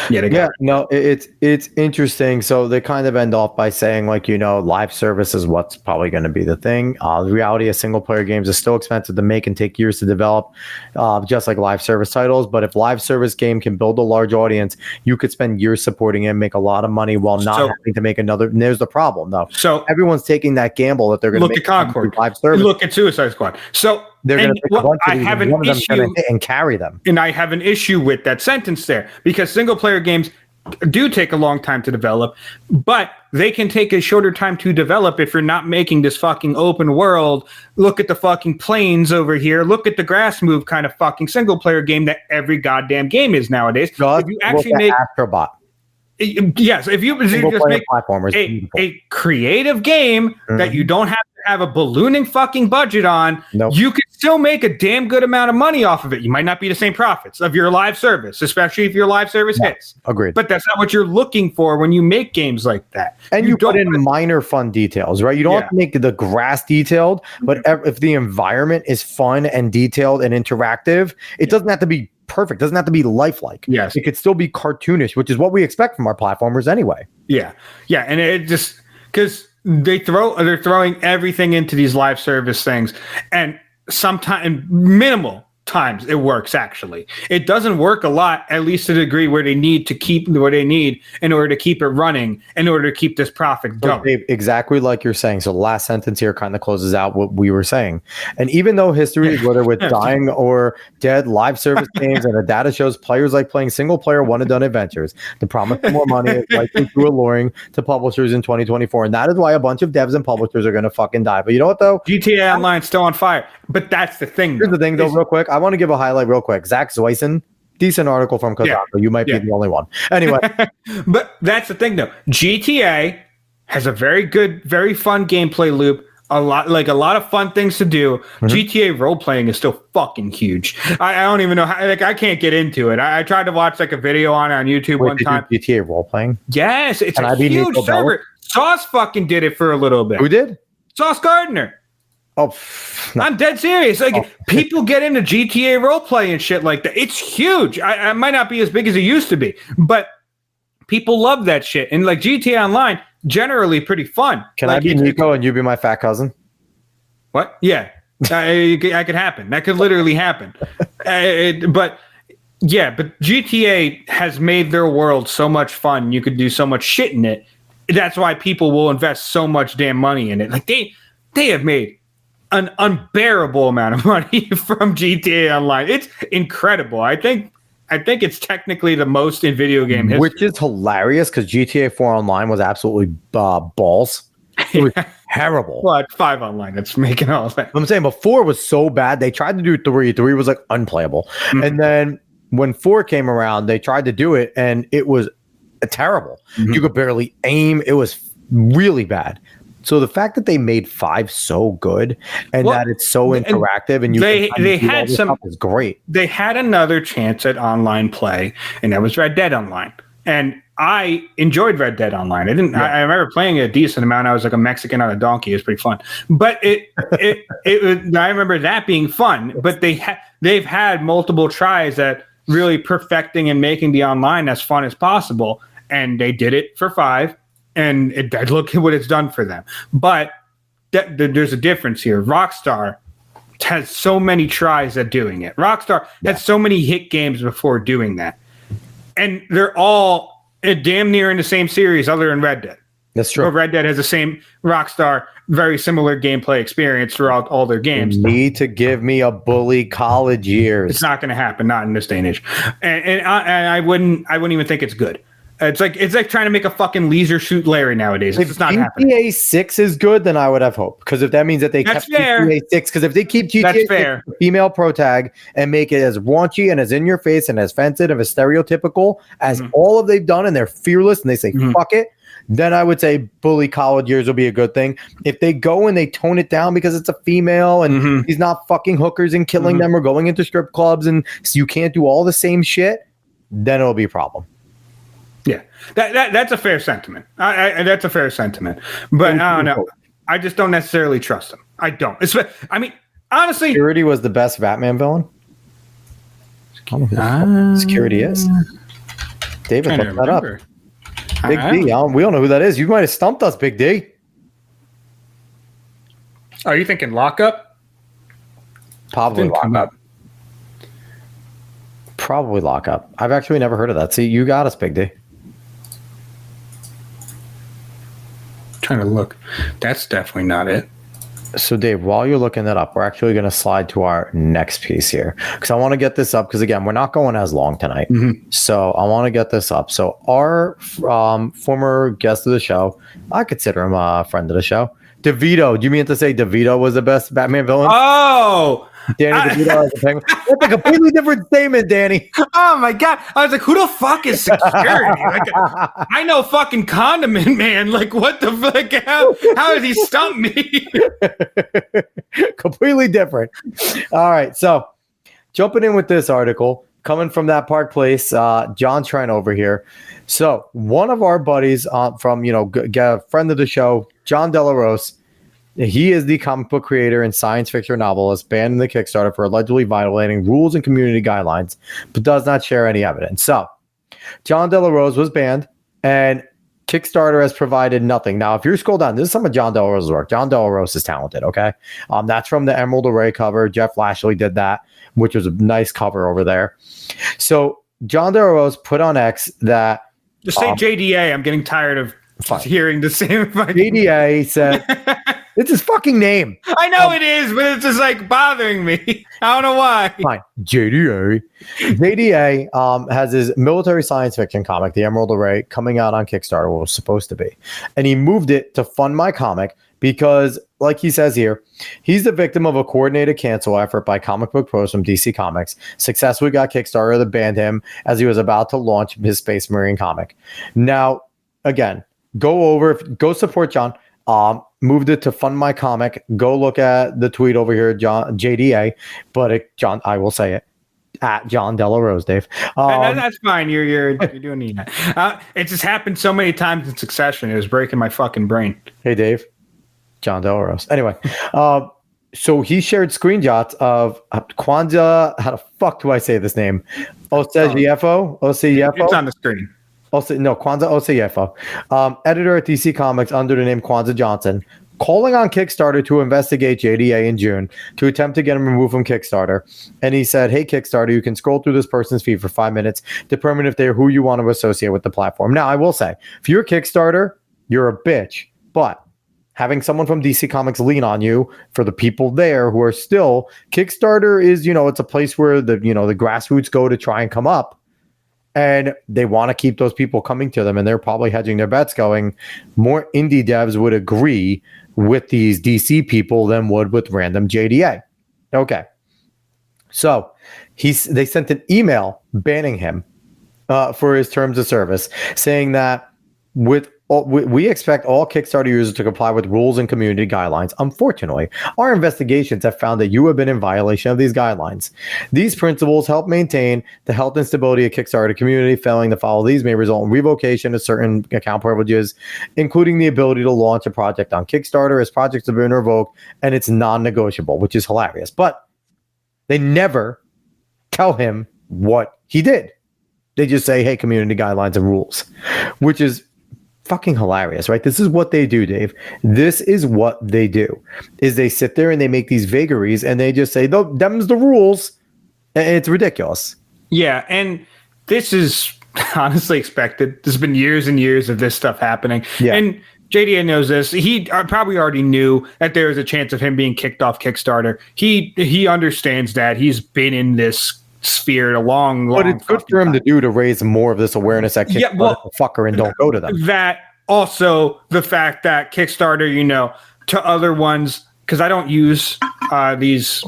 It's interesting. So they kind of end off by saying live service is what's probably going to be the thing. The reality of single player games is still expensive to make and take years to develop, just like live service titles. But if live service game can build a large audience, you could spend years supporting it, make a lot of money while not having to make another. And there's the problem though. So everyone's taking that gamble that they're going to make Concord live service. Look at Suicide Squad. So they're going to pick a bunch of these and one of them's going to hit and carry them. And I have an issue with that sentence there because single player games do take a long time to develop, but they can take a shorter time to develop if you're not making this fucking open world. Look at the fucking planes over here. Look at the grass move kind of fucking single player game that every goddamn game is nowadays. If you actually make Astrobot. Yes, if you just make a creative game that you don't have to have a ballooning fucking budget on, you can still make a damn good amount of money off of it. You might not be the same profits of your live service, especially if your live service hits. Agreed. But that's not what you're looking for when you make games like that. And you put in minor fun details, right? You don't have to make the grass detailed, but if the environment is fun and detailed and interactive, it doesn't have to be perfect. It doesn't have to be lifelike. Yes. It could still be cartoonish, which is what we expect from our platformers anyway. Yeah. Yeah. And it just because they're throwing everything into these live service things, and sometimes minimal times it works. Actually, it doesn't work a lot, at least to the degree where they need to keep what they need in order to keep it running, in order to keep this profit going. Dave, exactly like you're saying. So the last sentence here kind of closes out what we were saying. And even though history, whether with dying or dead, live service games and the data shows players like playing single player one and done adventures, the promise of more money is likely too alluring to publishers in 2024. And that is why a bunch of devs and publishers are going to fucking die. But you know what though? GTA Online's still on fire. But that's the thing. Here's the thing though, real quick. I want to give a highlight real quick. Zach Zoyson, decent article from Kotaku. You might be the only one. Anyway. But that's the thing though. GTA has a very good, very fun gameplay loop. A lot of fun things to do. GTA role playing is still fucking huge. I don't even know how, I can't get into it. I tried to watch a video on YouTube one time. GTA role playing? Yes, it's a huge server. Sauce fucking did it for a little bit. Who did? Sauce Gardner. Oh, no. I'm dead serious. People get into GTA roleplay and shit like that. It's huge. I might not be as big as it used to be, but people love that shit. And GTA Online, generally pretty fun. Can I be Nico and you be my fat cousin? What? Yeah, that could happen. That could literally happen. But GTA has made their world so much fun. You could do so much shit in it. That's why people will invest so much damn money in it. They have made an unbearable amount of money from GTA Online. It's incredible. I think I think it's technically the most in video game history. Which is hilarious because GTA 4 Online was absolutely balls. It was terrible. Well, it's 5 online. That's making all of that. I'm saying, but 4 was so bad. They tried to do 3. 3 was like unplayable. Mm-hmm. And then when 4 came around, they tried to do it and it was terrible. Mm-hmm. You could barely aim. It was really bad. So the fact that they made 5 so good and that it's so interactive and they had some is great. They had another chance at online play, and that was Red Dead Online. And I enjoyed Red Dead Online. I remember playing a decent amount. I was like a Mexican on a donkey. It was pretty fun. But I remember that being fun. But they've had multiple tries at really perfecting and making the online as fun as possible, and they did it for 5. And look at what it's done for them. But there's a difference here. Rockstar has so many tries at doing it. Rockstar had so many hit games before doing that. And they're all damn near in the same series other than Red Dead. That's true. But Red Dead has the same Rockstar, very similar gameplay experience throughout all their games. You need to give me a Bully college years. It's not going to happen, not in this day and age. And I wouldn't even think it's good. It's like trying to make a fucking Leisure Suit Larry nowadays. It's not happening. GTA 6 is good, then I would have hope. Because if that means that they kept GTA 6, because if they keep GTA 6 female pro tag and make it as raunchy and as in your face and as offensive and as stereotypical as all of they've done, and they're fearless and they say fuck it, then I would say Bully college years will be a good thing. If they go and they tone it down because it's a female and he's not fucking hookers and killing them or going into strip clubs and so you can't do all the same shit, then it'll be a problem. Yeah, that's a fair sentiment. That's a fair sentiment. But I don't know. I just don't necessarily trust him. I don't. I mean, honestly, Security was the best Batman villain. I don't know who Security is. David, look that up. Big D. We don't know who that is. You might have stumped us, Big D. Are you thinking Lockup? Probably Lockup. Probably Lockup. I've actually never heard of that. See, you got us, Big D. Trying to look. That's definitely not it. So, Dave, while you're looking that up, we're actually going to slide to our next piece here because I want to get this up because, again, we're not going as long tonight. So I want to get this up. So our former guest of the show, I consider him a friend of the show, DeVito. Do you mean to say DeVito was the best Batman villain? Oh! Danny DeVito as a penguin. That's a completely different statement, Danny. Oh my god! I was like, "Who the fuck is security?" Like, I know fucking Condiment Man. Like, what the fuck? How did he stump me? Completely different. All right, so jumping in with this article coming from that Park Place, John Trent over here. So one of our buddies from a friend of the show, John Delarose. He is the comic book creator and science fiction novelist banned in the Kickstarter for allegedly violating rules and community guidelines, but does not share any evidence. So, John Delarose was banned, and Kickstarter has provided nothing. Now, if you scroll down, this is some of John Delarose's work. John Delarose is talented, okay? That's from the Emerald Array cover. Jeff Lashley did that, which was a nice cover over there. So, John Delarose put on X that... Just say JDA. I'm getting tired of hearing the same... JDA said... It's his fucking name. I know it is, but it's just like bothering me. I don't know why. Fine. JDA. JDA has his military science fiction comic, The Emerald Array, coming out on Kickstarter, what was supposed to be. And he moved it to fund my comic because, like he says here, he's the victim of a coordinated cancel effort by comic book pros from DC Comics. Successfully got Kickstarter to ban him as he was about to launch his Space Marine comic. Now, again, go support John. Moved it to fund my comic. Go look at the tweet over here, John JDA. But John, I will say it at John Delarose, Dave. That's fine. You're doing that. It just happened so many times in succession. It was breaking my fucking brain. Hey, Dave. John Delarose. Anyway, so he shared screenshots of Kwanzaa. How the fuck do I say this name? Osejefo. It's on the screen. Kwanzaa Osejefo, editor at DC Comics under the name Kwanzaa Johnson, calling on Kickstarter to investigate JDA in June to attempt to get him removed from Kickstarter. And he said, hey, Kickstarter, you can scroll through this person's feed for 5 minutes, determine if they're who you want to associate with the platform. Now, I will say, if you're a Kickstarter, you're a bitch. But having someone from DC Comics lean on you for the people there who are still Kickstarter is, it's a place where the grassroots go to try and come up, and they want to keep those people coming to them, and they're probably hedging their bets going, more indie devs would agree with these DC people than would with random JDA. Okay. So they sent an email banning him for his terms of service, saying that we expect all Kickstarter users to comply with rules and community guidelines. Unfortunately, our investigations have found that you have been in violation of these guidelines. These principles help maintain the health and stability of Kickstarter community. Failing to follow these may result in revocation of certain account privileges, including the ability to launch a project on Kickstarter as projects have been revoked, and it's non-negotiable, which is hilarious. But they never tell him what he did. They just say, hey, community guidelines and rules, which is fucking hilarious, right? This is what they do, Dave. This is what they do, is they sit there and they make these vagaries and they just say, them's the rules. And it's ridiculous. Yeah, and this is honestly expected. There's been years and years of this stuff happening. Yeah. And JDA knows this. He probably already knew that there was a chance of him being kicked off Kickstarter. He understands that. He's been in this sphere a long but it's good for him to do to raise more of this awareness at Kickstarter, fucker, and don't go to them. That also the fact that Kickstarter, to other ones, because I don't use these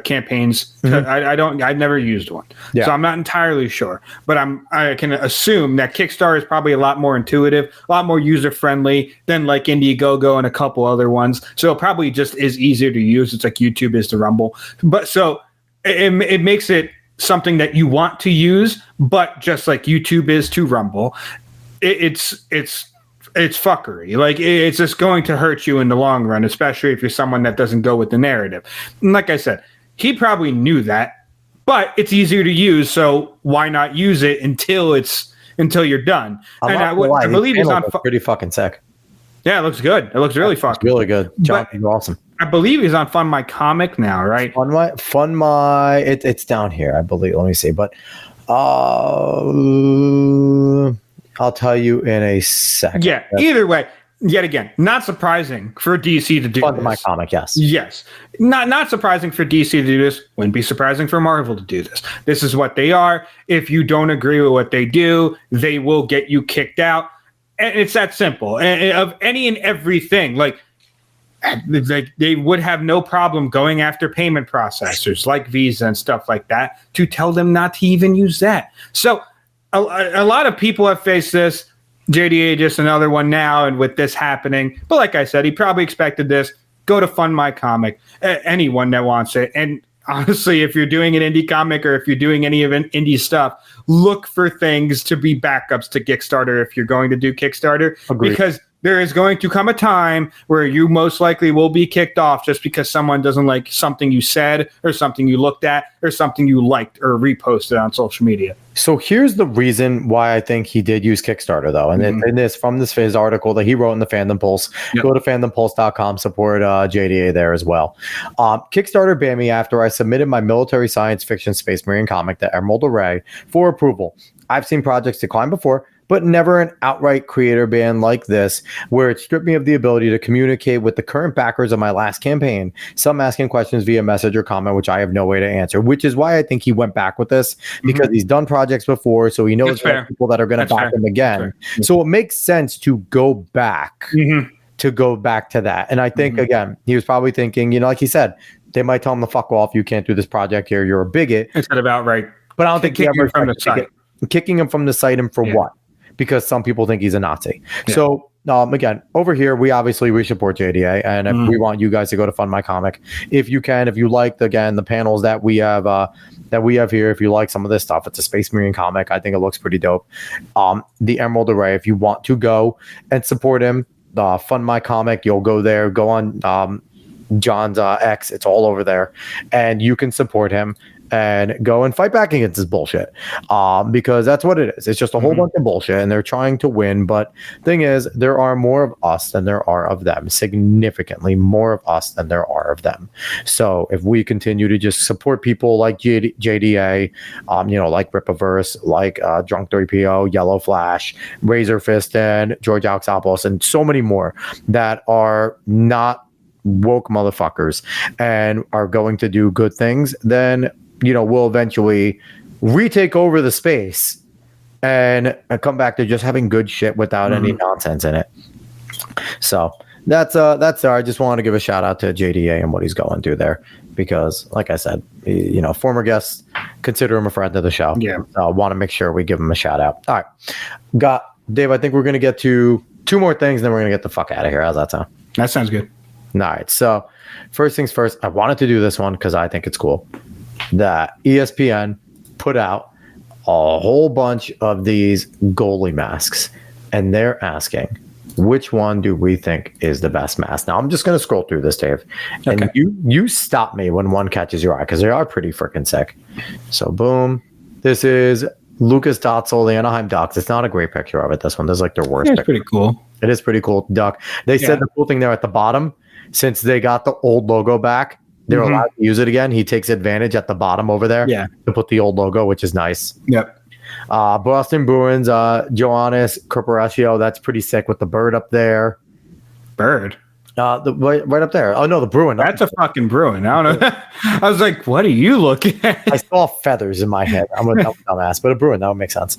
campaigns. Mm-hmm. I've never used one, so I'm not entirely sure. But I can assume that Kickstarter is probably a lot more intuitive, a lot more user friendly than like Indiegogo and a couple other ones. So it probably just is easier to use. It's like YouTube is to Rumble, but so. It makes it something that you want to use, but just like YouTube is to Rumble, it's fuckery. Like it's just going to hurt you in the long run, especially if you're someone that doesn't go with the narrative. And like I said, he probably knew that, but it's easier to use, so why not use it until you're done? I believe he's on pretty fucking sick. Yeah, it looks good. It looks really fucking really good. John is awesome. I believe he's on Fund My Comic now, right? Fund My. It's down here, I believe. Let me see, but I'll tell you in a second. Yeah. Either way, yet again, not surprising for DC to do Fund this. My Comic, yes. Yes. Not surprising for DC to do this. Wouldn't be surprising for Marvel to do this. This is what they are. If you don't agree with what they do, they will get you kicked out. And it's that simple. And of any and everything, like they would have no problem going after payment processors like Visa and stuff like that to tell them not to even use that. So a lot of people have faced this. JDA just another one now, and with this happening. But like I said, he probably expected this. Go to Fund My Comic. Anyone that wants it. And honestly, if you're doing an indie comic or if you're doing any of indie stuff, look for things to be backups to Kickstarter if you're going to do Kickstarter. Agreed. Because there is going to come a time where you most likely will be kicked off just because someone doesn't like something you said or something you looked at or something you liked or reposted on social media. So here's the reason why I think he did use Kickstarter, though. And from his article that he wrote in the Fandom Pulse, go to fandompulse.com, support JDA there as well. Kickstarter banned me after I submitted my military science fiction Space Marine comic, The Emerald Array, for approval. I've seen projects decline before, but never an outright creator ban like this, where it stripped me of the ability to communicate with the current backers of my last campaign, some asking questions via message or comment, which I have no way to answer, which is why I think he went back with this, because he's done projects before, so he knows there are people that are going to back him again. So it makes sense to go back, to that. And I think, again, he was probably thinking, like he said, they might tell him to fuck off, you can't do this project here, you're a bigot. Instead of outright. But I don't think he ever from the site. Kicking him from the site, and for what? Because some people think he's a Nazi. Yeah. So again, over here, we support JDA, and if we want you guys to go to Fund My Comic, if you can, if you like, again, the panels that we have here, if you like some of this stuff, it's a Space Marine comic. I think it looks pretty dope. The Emerald Array, if you want to go and support him, Fund My Comic, you'll go there, go on John's X, it's all over there, and you can support him. and go and fight back against this bullshit, because that's what it is. It's just a whole bunch of bullshit, and they're trying to win. But thing is, there are more of us than there are of them, significantly more of us than there are of them. So if we continue to just support people like JDA, like Ripaverse, like Drunk 3PO, Yellow Flash, Razor Fiston, George Alexopoulos, and so many more that are not woke motherfuckers and are going to do good things, then we'll eventually retake over the space and come back to just having good shit without any nonsense in it. So that's I just wanted to give a shout out to JDA and what he's going through there, because like I said, former guest, consider him a friend of the show. Yeah, want to make sure we give him a shout out. All right, Dave, I think we're going to get to 2 more things, and then we're going to get the fuck out of here. How's that sound? That sounds good. All right, so first things first, I wanted to do this one because I think it's cool that ESPN put out a whole bunch of these goalie masks, and they're asking, which one do we think is the best mask? Now, I'm just going to scroll through this, Dave, and you stop me when one catches your eye, because they are pretty freaking sick. So, boom. This is Lucas Dotzel, the Anaheim Ducks. It's not a great picture of it, this one. This is like their worst. It's pretty cool. It is pretty cool, Duck. They said the cool thing there at the bottom, since they got the old logo back, they're allowed to use it again. He takes advantage at the bottom over there to put the old logo, which is nice. Yep. Boston Bruins, Johannes Corporatio, that's pretty sick with the bird up there. Bird? Right up there. Oh, no, the Bruin. That's a fucking Bruin. I don't know. I was like, what are you looking at? I saw feathers in my head. I'm a dumbass, but a Bruin, that would make sense.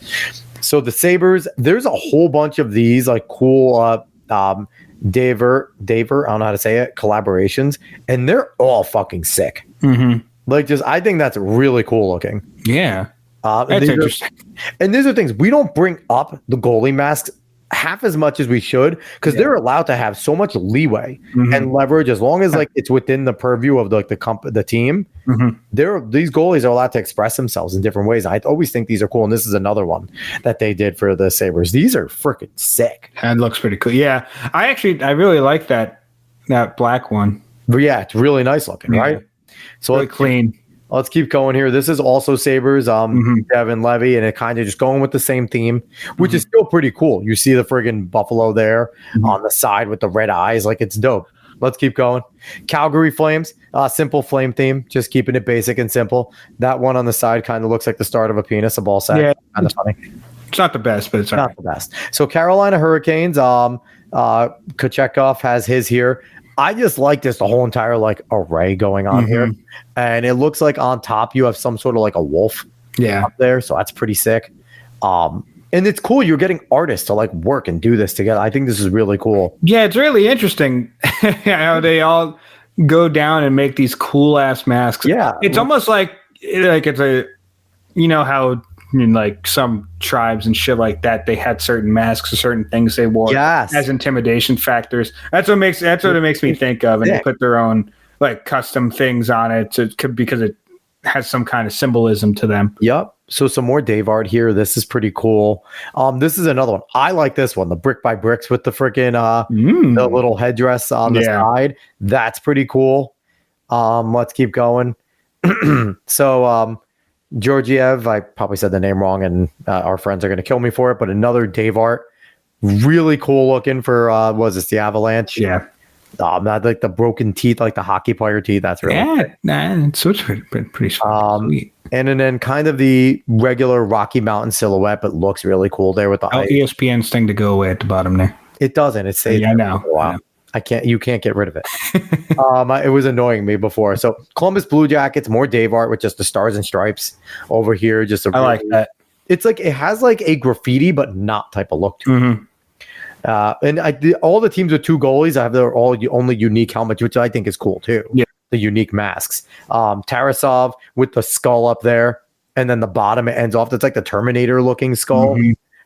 So the Sabres, there's a whole bunch of these like cool Daver, I don't know how to say it, collaborations, and they're all fucking sick. Like, I think that's really cool looking. Yeah. That's interesting. And these are things we don't bring up the goalie masks half as much as we should, because they're allowed to have so much leeway and leverage as long as like it's within the purview of the team. These goalies are allowed to express themselves in different ways. I always think these are cool, and this is another one that they did for the Sabres. These are freaking sick. That looks pretty cool. Yeah, I really like that black one. But yeah, it's really nice looking, right? So really clean. Let's keep going here. This is also Sabres, Devin Levy, and it kind of just going with the same theme, which is still pretty cool. You see the friggin' buffalo there on the side with the red eyes. Like, it's dope. Let's keep going. Calgary Flames, simple flame theme, just keeping it basic and simple. That one on the side kind of looks like the start of a penis, a ball sack. Yeah, kind of funny. It's not the best, but it's not the best. So Carolina Hurricanes, Kochetkov has his here. I just like the whole entire like array going on here, and it looks like on top you have some sort of like a wolf up there, so that's pretty sick. And it's cool you're getting artists to like work and do this together. I think this is really cool. Yeah, it's really interesting how they all go down and make these cool ass masks. Yeah, it's almost like it's a, how in like some tribes and shit like that, they had certain masks or certain things they wore as intimidation factors. That's what it makes me think of, and they put their own like custom things on it because it has some kind of symbolism to them. Yep. So some more Dave art here. This is pretty cool. This is another one. I like this one, the brick by bricks with the freaking the little headdress on the side. That's pretty cool. Let's keep going. So Georgiev, I probably said the name wrong, and our friends are going to kill me for it, but another Dave art. Really cool looking for, the Avalanche? Yeah. Not like the broken teeth, like the hockey player teeth. That's really it's pretty sweet. And then kind of the regular Rocky Mountain silhouette, but looks really cool there with the ESPN's thing to go away at the bottom there. It doesn't. It's I know. Wow. You can't get rid of it. It was annoying me before. So Columbus Blue Jackets, more Dave art with just the stars and stripes over here. I like that. It's like it has like a graffiti but not type of look to it. And all the teams with 2 goalies have their only unique helmets, which I think is cool too. Yeah, the unique masks. Tarasov with the skull up there, and then the bottom it ends off. It's like the Terminator looking skull.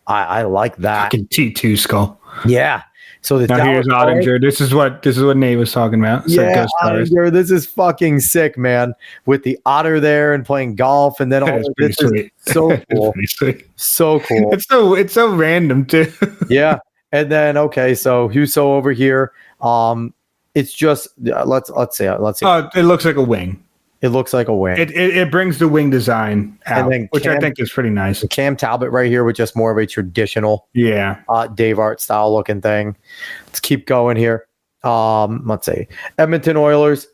I like that. Fucking T2 skull. Yeah. So now here's Ottinger. This is what Nate was talking about. Yeah, Ottinger, this is fucking sick, man. With the otter there and playing golf, and then all this is so cool. So cool. It's so random too. Yeah. And then so Huso over here. It's just let's see. Oh, it looks like a wing. It looks like a wing. It brings the wing design out, which I think is pretty nice. Cam Talbot right here with just more of a traditional Dave Art style looking thing. Let's keep going here. Let's see. Edmonton Oilers.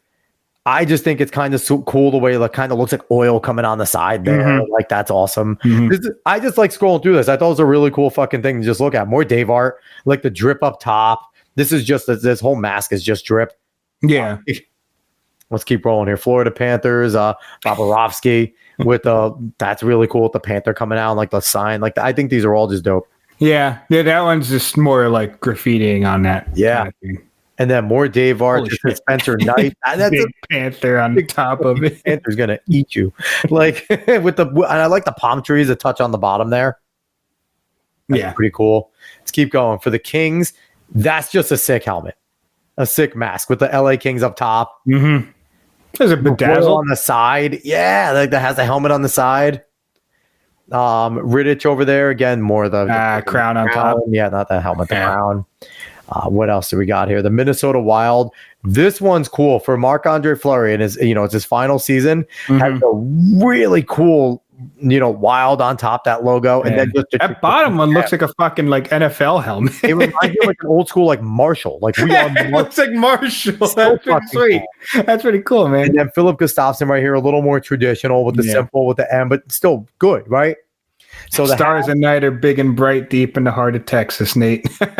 I just think it's kind of so cool the way it kind of looks like oil coming on the side there. Mm-hmm. Like, that's awesome. Mm-hmm. I just like scrolling through this. I thought it was a really cool fucking thing to just look at. More Dave Art, like the drip up top. This is just, this whole mask is just drip. Yeah. Let's keep rolling here. Florida Panthers, Bobrovsky with that's really cool with the Panther coming out, like the sign. Like, I think these are all just dope. Yeah. That one's just more like graffitiing on that. Yeah. Kind of thing. And then more Dave Art, Spencer Knight. That's big panther on the top of it. Panther's gonna eat you. Like with and I like the palm trees, a touch on the bottom there. That's pretty cool. Let's keep going. For the Kings, that's just a sick helmet. A sick mask with the LA Kings up top. Mm-hmm. There's a bedazzle on the side. Yeah, like that has the helmet on the side. Riddich over there. Again, more the crown on top. Yeah, not the helmet, the crown. What else do we got here? The Minnesota Wild. This one's cool for Marc-Andre Fleury, and it's his final season. Mm-hmm. Has a really cool, Wild on top, that logo, and then just that bottom one looks like a fucking like NFL helmet. It reminds me of like an old school like Marshall. Like it looks like Marshall. That's pretty sweet. Cool. That's pretty cool, man. And then Philip Gustafsson right here, a little more traditional with the simple with the M, but still good, right? So the stars at night are big and bright deep in the heart of Texas, Nate. So you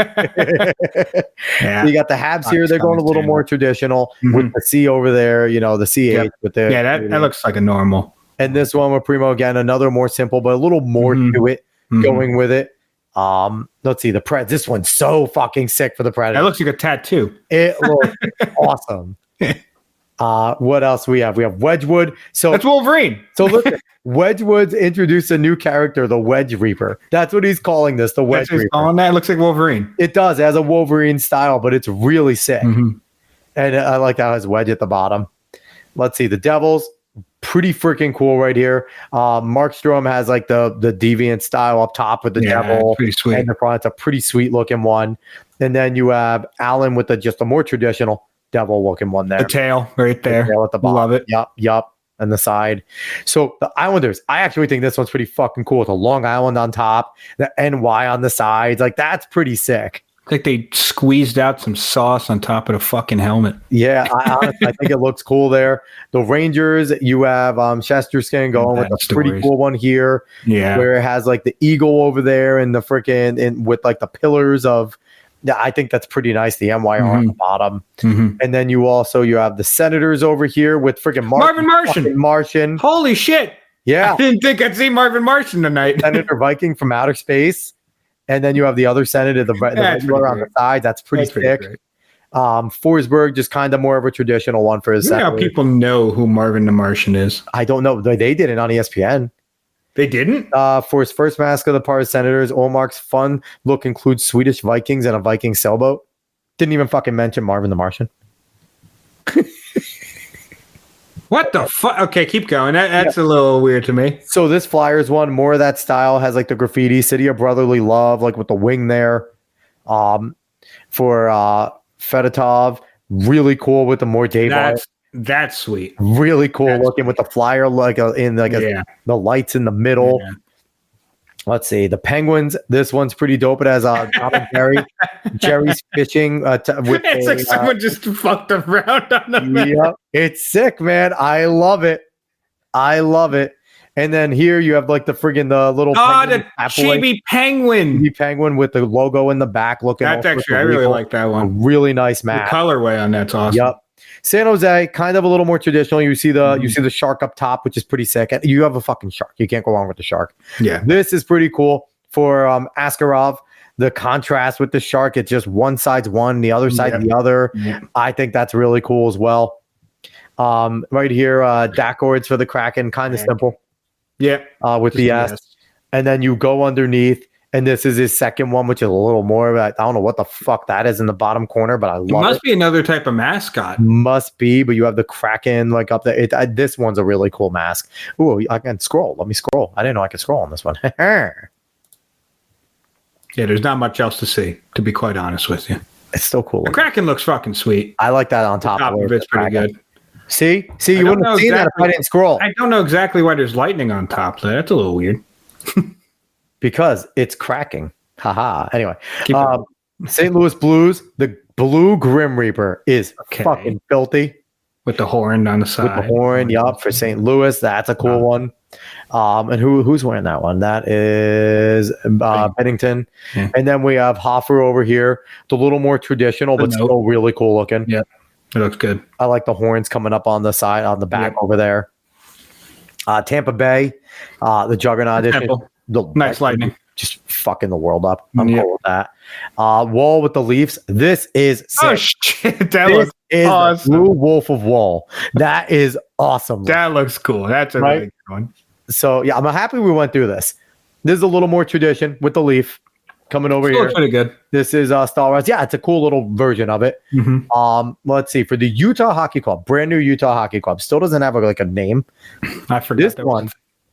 got the Habs here. They're going a little more traditional with the C over there, the CH. With the, that looks like a normal. And this one with Primo, again, another more simple, but a little more to it going with it. Let's see, the Preds. This one's so fucking sick for the Predators. That looks like a tattoo. It looks awesome. What else we have? We have Wedgwood. So that's Wolverine. So listen, Wedgwood's introduced a new character, the Wedge Reaper. That's what he's calling this, the Wedge Reaper. Calling that. It looks like Wolverine. It does. It has a Wolverine style, but it's really sick. Mm-hmm. And I like how it has Wedge at the bottom. Let's see, the Devils. Pretty freaking cool right here. Mark Strom has like the deviant style up top with the devil. Pretty sweet. And the front. It's a pretty sweet looking one. And then you have Allen with just a more traditional devil looking one there. The tail right there. The tail at the bottom. Love it. Yup. And the side. So the Islanders, I actually think this one's pretty fucking cool with a Long Island on top, the NY on the sides. Like, that's pretty sick. Like they squeezed out some sauce on top of the fucking helmet. Yeah, I think it looks cool there. The Rangers, you have Shesterkin going with a pretty cool one here. Yeah, where it has like the eagle over there and the freaking with like the pillars of. Yeah, I think that's pretty nice. The MYR on the bottom, and then you have the Senators over here with freaking Marvin Martian. Holy shit! Yeah, I didn't think I'd see Marvin Martian tonight. Senator Viking from outer space. And then you have the other Senator, the regular on the side. That's pretty sick. Forsberg, just kind of more of a traditional one for his Senator. How people know who Marvin the Martian is? I don't know. They did it on ESPN. They didn't? For his first mask of the part of Senators, Olmark's fun look includes Swedish Vikings and a Viking sailboat. Didn't even fucking mention Marvin the Martian. What the fuck? Okay, keep going. That's a little weird to me. So this Flyers one, more of that style, has like the graffiti, City of Brotherly Love, like with the wing there. For Fedotov, really cool with the more Dave. That's sweet. Really cool looking with the Flyer the lights in the middle. Yeah. Let's see. The Penguins, this one's pretty dope. It has Jerry's fishing. It's like someone just fucked around on the map. Yeah, it's sick, man. I love it. And then here you have like the little the chibi penguin. Chibi penguin with the logo in the back looking. That's actually, I really like that one. A really nice map. The colorway on that's awesome. Yep. San Jose, kind of a little more traditional. You see the shark up top, which is pretty sick. You have a fucking shark. You can't go wrong with the shark. Yeah. This is pretty cool for Askarov. The contrast with the shark, it's just one side's one, the other side the other. Yeah. I think that's really cool as well. Right here, Dackords for the Kraken, kind of simple. Yeah. With just the S. And then you go underneath. And this is his second one, which is a little more. I don't know what the fuck that is in the bottom corner, but I love it. Must be another type of mascot. Must be, but you have the Kraken like up there. This one's a really cool mask. Ooh, I can scroll. Let me scroll. I didn't know I could scroll on this one. Yeah, there's not much else to see, to be quite honest with you. It's still cool. The Kraken looks fucking sweet. I like that on top of it's pretty good. See, you wouldn't have seen that if I didn't scroll. I don't know exactly why there's lightning on top. So that's a little weird. Because it's cracking. Haha. Anyway, St. Louis Blues, the blue Grim Reaper is fucking filthy. With the horn on the side. With the horn, yup, for St. Louis. That's a cool one. And who's wearing that one? That is Bennington. Yeah. And then we have Hoffer over here. It's a little more traditional, but still really cool looking. Yeah, it looks good. I like the horns coming up on the side, on the back over there. Tampa Bay, the Juggernaut edition. Nice lightning. Just fucking the world up. I'm cool with that. Wall with the Leafs. This is sick. Oh shit! That looks awesome. Blue Wolf of Wall. That is awesome. That looks cool. That's a really good one. So yeah, I'm happy we went through this. This is a little more tradition with the Leaf coming over here. Pretty good. This is Star Wars. Yeah, it's a cool little version of it. Mm-hmm. Let's see, for the Utah Hockey Club, brand new Utah Hockey Club, still doesn't have like a name. I forget. This one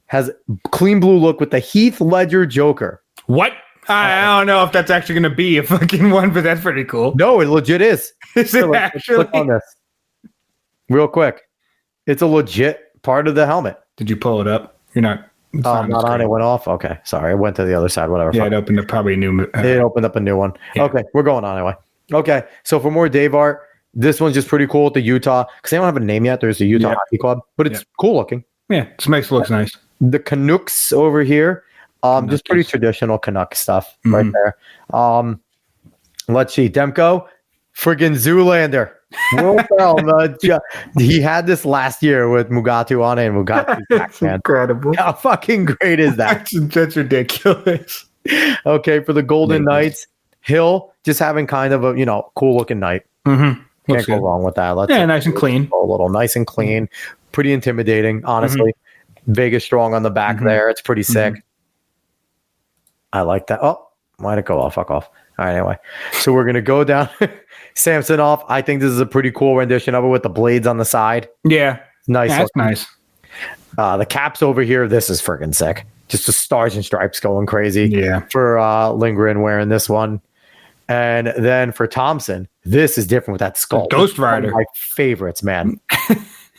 has clean blue look with the Heath Ledger Joker. What? I don't know if that's actually going to be a fucking one, but that's pretty cool. No, it legit is. Is it actually? Click on this real quick. It's a legit part of the helmet. Did you pull it up? You're not. Not on. It went off. Okay, sorry. I went to the other side. Whatever. Yeah, it opened up probably a new. It opened up a new one. Yeah. Okay, we're going on anyway. Okay, so for more Dave art, this one's just pretty cool with the Utah because they don't have a name yet. There's the Utah Hockey Club, but it's cool looking. Yeah, this makes it looks nice. The Canucks over here, just pretty traditional Canuck stuff right there. Let's see, Demko, friggin' Zoolander. He had this last year with Mugatu on it, and Mugatu's back, man. Incredible. How fucking great is that? That's ridiculous. Okay, for the Golden Knights, Hill just having kind of a cool looking night. Mm-hmm. Can't go wrong with that. Nice and clean. A little nice and clean. Pretty intimidating, honestly. Vegas strong on the back there. It's pretty sick. I like that. Oh, why'd it go off? Fuck off. All right, anyway. So we're going to go down Samsonov. I think this is a pretty cool rendition of it with the blades on the side. Yeah. Nice. Yeah, that's nice. The caps over here, this is freaking sick. Just the stars and stripes going crazy. Yeah. For Lindgren wearing this one. And then for Thompson, this is different with that skull. Ghost Rider. One of my favorites, man.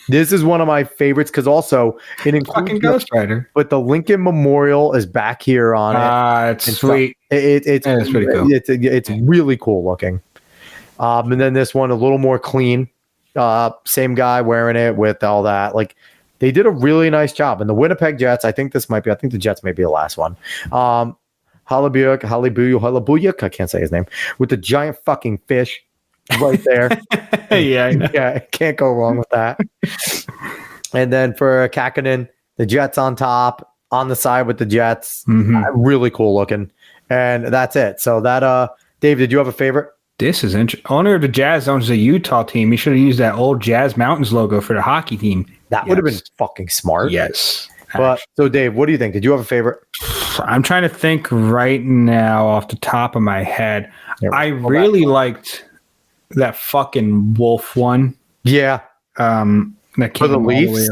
This is one of my favorites because also it includes fucking Ghost Rider. But the Lincoln Memorial is back here on it. It's sweet. It's pretty cool. It's really cool looking. And then this one a little more clean. Same guy wearing it with all that. Like they did a really nice job. And the Winnipeg Jets, I think the Jets may be the last one. Halabuyak, I can't say his name, with the giant fucking fish right there. Yeah, I know. Yeah, can't go wrong with that. And then for Kakkonen, the Jets on top, on the side with the Jets. Really cool looking. And that's it. So that, Dave, did you have a favorite? This is interesting. Owner of the Jazz owns a Utah team. He should have used that old Jazz Mountains logo for the hockey team. That would have been fucking smart. Yes. But so, Dave, what do you think? Did you have a favorite? I'm trying to think right now off the top of my head. I really liked that fucking wolf one. Yeah. That for the Leafs.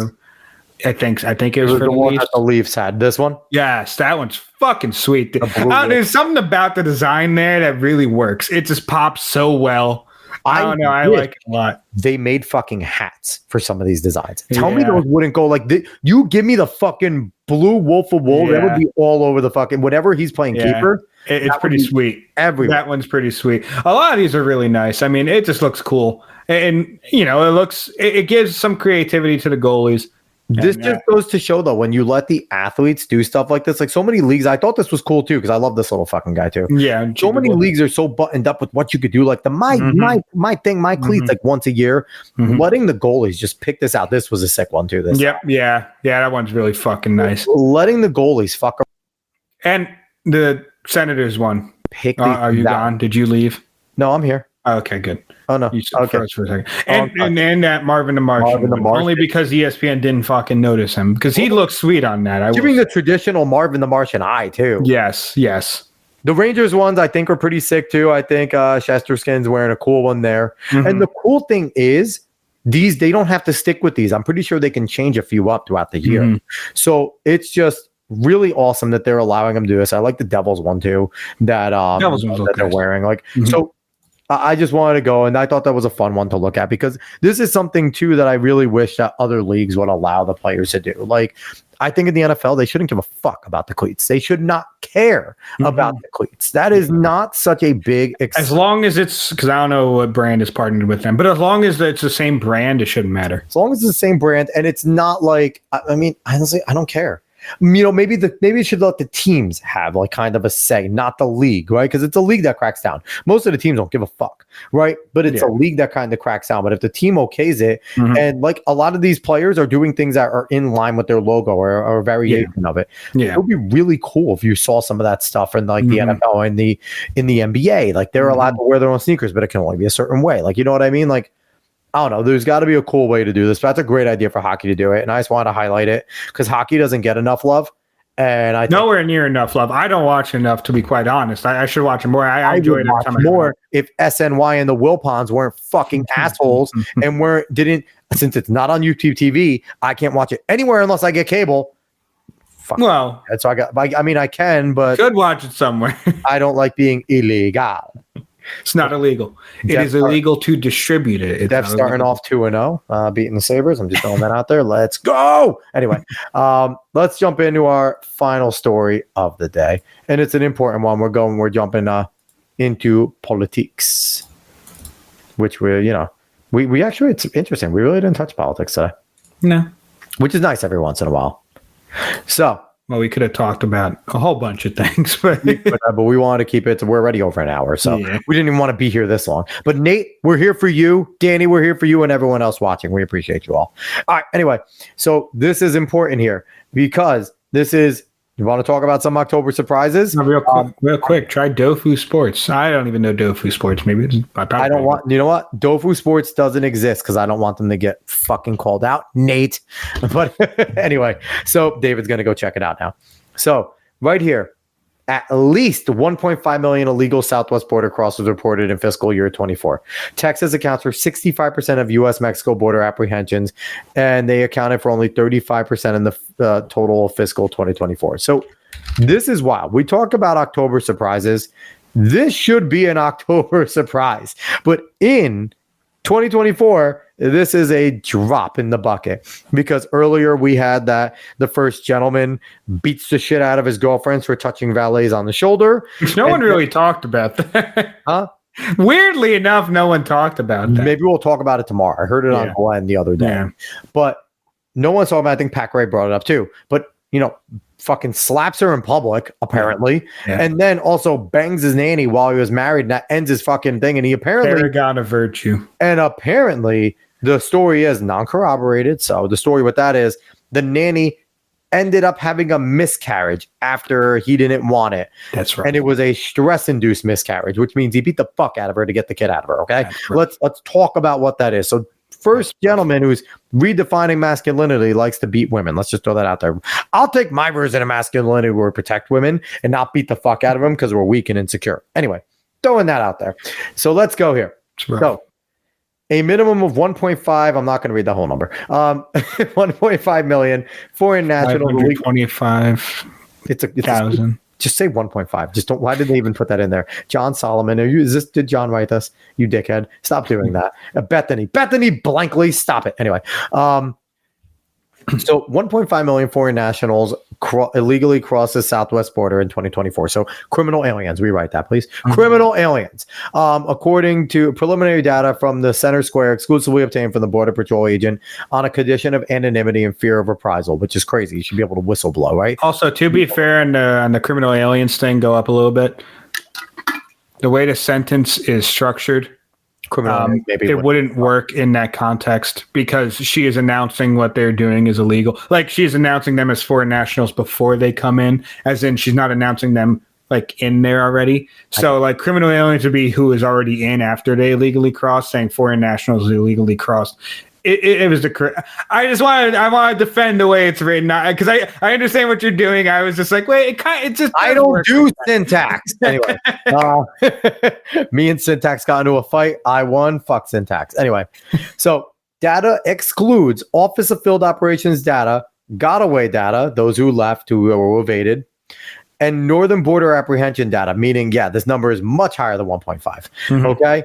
I think it was for the one Leafs. that the Leafs had. This one? Yes, that one's fucking sweet. There's something about the design there that really works. It just pops so well. I don't know. I like it a lot. They made fucking hats for some of these designs. Tell me those wouldn't go like this. You give me the fucking blue Wolf of Wool. That would be all over the fucking whatever he's playing keeper. It's pretty sweet. That one's pretty sweet. A lot of these are really nice. I mean, it just looks cool. And it gives some creativity to the goalies. This just goes to show, though, when you let the athletes do stuff like this, like so many leagues, I thought this was cool, too, because I love this little fucking guy, too. Yeah. So many leagues are so buttoned up with what you could do. Like my cleats, like once a year, letting the goalies just pick this out. This was a sick one, too. Yeah, that one's really fucking nice. Letting the goalies fuck around. And the Senators one. Are you gone? Did you leave? No, I'm here. Oh, okay, good. Oh, no. You said for a second. And that Marvin the Martian. Only because ESPN didn't fucking notice him. Because he looks sweet on that. Giving the traditional Marvin the Martian eye, too. Yes. The Rangers ones, I think, are pretty sick, too. I think Shesterkin's wearing a cool one there. And the cool thing is, they don't have to stick with these. I'm pretty sure they can change a few up throughout the year. So it's just really awesome that they're allowing them to do this. I like the Devils one, too, that they're wearing. So I just wanted to go, and I thought that was a fun one to look at because this is something too that I really wish that other leagues would allow the players to do. Like, I think in the NFL, they shouldn't give a fuck about the cleats. They should not care about the cleats. That is not such a big... as long as it's... Because I don't know what brand is partnered with them, but as long as it's the same brand, it shouldn't matter. As long as it's the same brand, and it's not like... I mean, honestly, I don't care. You know, maybe it should let the teams have like kind of a say, not the league, right? Because it's a league that cracks down. Most of the teams don't give a fuck, right? But it's a league that kind of cracks down. But if the team okays it, and like a lot of these players are doing things that are in line with their logo or a variation of it, it would be really cool if you saw some of that stuff in like the NFL and in the NBA. Like they're allowed to wear their own sneakers, but it can only be a certain way. Like, you know what I mean? Like, I don't know. There's got to be a cool way to do this. But that's a great idea for hockey to do it. And I just wanted to highlight it because hockey doesn't get enough love. And I nowhere near enough love. I don't watch enough, to be quite honest. I should watch more. I enjoy it more if SNY and the Wilpons weren't fucking assholes and since it's not on YouTube TV, I can't watch it anywhere unless I get cable. Fuck. Well, so I can, but should watch it somewhere. I don't like being illegal. It's not illegal. It is illegal to distribute it. Def starting off 2-0, beating the Sabres. I'm just throwing that out there. Let's go. Anyway, let's jump into our final story of the day. And it's an important one. We're jumping into politics, which we actually, it's interesting. We really didn't touch politics today. No. Which is nice every once in a while. So, well, we could have talked about a whole bunch of things, but we wanted to keep it. We're already over an hour, so we didn't even want to be here this long. But Nate, we're here for you. Danny, we're here for you, and everyone else watching. We appreciate you all. All right. Anyway, so this is important here because this is. You want to talk about some October surprises? Real quick. Try Dofu Sports. I don't even know Dofu Sports. Maybe I don't want. You know what? Dofu Sports doesn't exist because I don't want them to get fucking called out, Nate. But anyway, so David's gonna go check it out now. So right here, at least 1.5 million illegal southwest border crossers reported in fiscal year 24. Texas accounts for 65% of U.S.-Mexico border apprehensions, and they accounted for only 35% in the total of fiscal 2024. So this is wild. We talk about October surprises. This should be an October surprise. But in 2024, this is a drop in the bucket because earlier we had that the first gentleman beats the shit out of his girlfriends for touching valets on the shoulder. No one really talked about that. Huh? Weirdly enough, no one talked about that. Maybe we'll talk about it tomorrow. I heard it on Glenn the other day. But no one saw him. I think Pat Gray brought it up too. But, fucking slaps her in public, apparently. And then also bangs his nanny while he was married, and that ends his fucking thing. And he apparently... Paragon of virtue. And apparently... The story is non-corroborated. So the story with that is the nanny ended up having a miscarriage after he didn't want it. That's right. And it was a stress-induced miscarriage, which means he beat the fuck out of her to get the kid out of her. Okay. Right. Let's talk about what that is. So first gentleman who's redefining masculinity likes to beat women. Let's just throw that out there. I'll take my version of masculinity where we protect women and not beat the fuck out of them because we're weak and insecure. Anyway, throwing that out there. So let's go here. So a minimum of 1.5, I'm not going to read the whole number, 1.5 million foreign nationals. 125,000. Just say 1.5. Just don't. Why did they even put that in there? John Solomon. Did John write this? You dickhead. Stop doing that. Bethany blankly. Stop it. Anyway. So 1.5 million foreign nationals illegally crossed the southwest border in 2024. So criminal aliens, rewrite that, please. Criminal aliens. According to preliminary data from the Center Square, exclusively obtained from the Border Patrol agent on a condition of anonymity and fear of reprisal, which is crazy. You should be able to whistleblow, right? Also, to be fair, on the criminal aliens thing, go up a little bit. The way the sentence is structured, it wouldn't work in that context because she is announcing what they're doing is illegal. Like she's announcing them as foreign nationals before they come in, as in she's not announcing them like in there already. So like criminal aliens would be who is already in after they illegally crossed, saying foreign nationals illegally crossed. It was the. I want to defend the way it's written because I understand what you're doing. I was just like, wait, it just. I don't do syntax anyway. Me and syntax got into a fight. I won. Fuck syntax. Anyway, so data excludes Office of Field Operations data, got away data, those who left, who were evaded, and northern border apprehension data, meaning, this number is much higher than 1.5. Okay.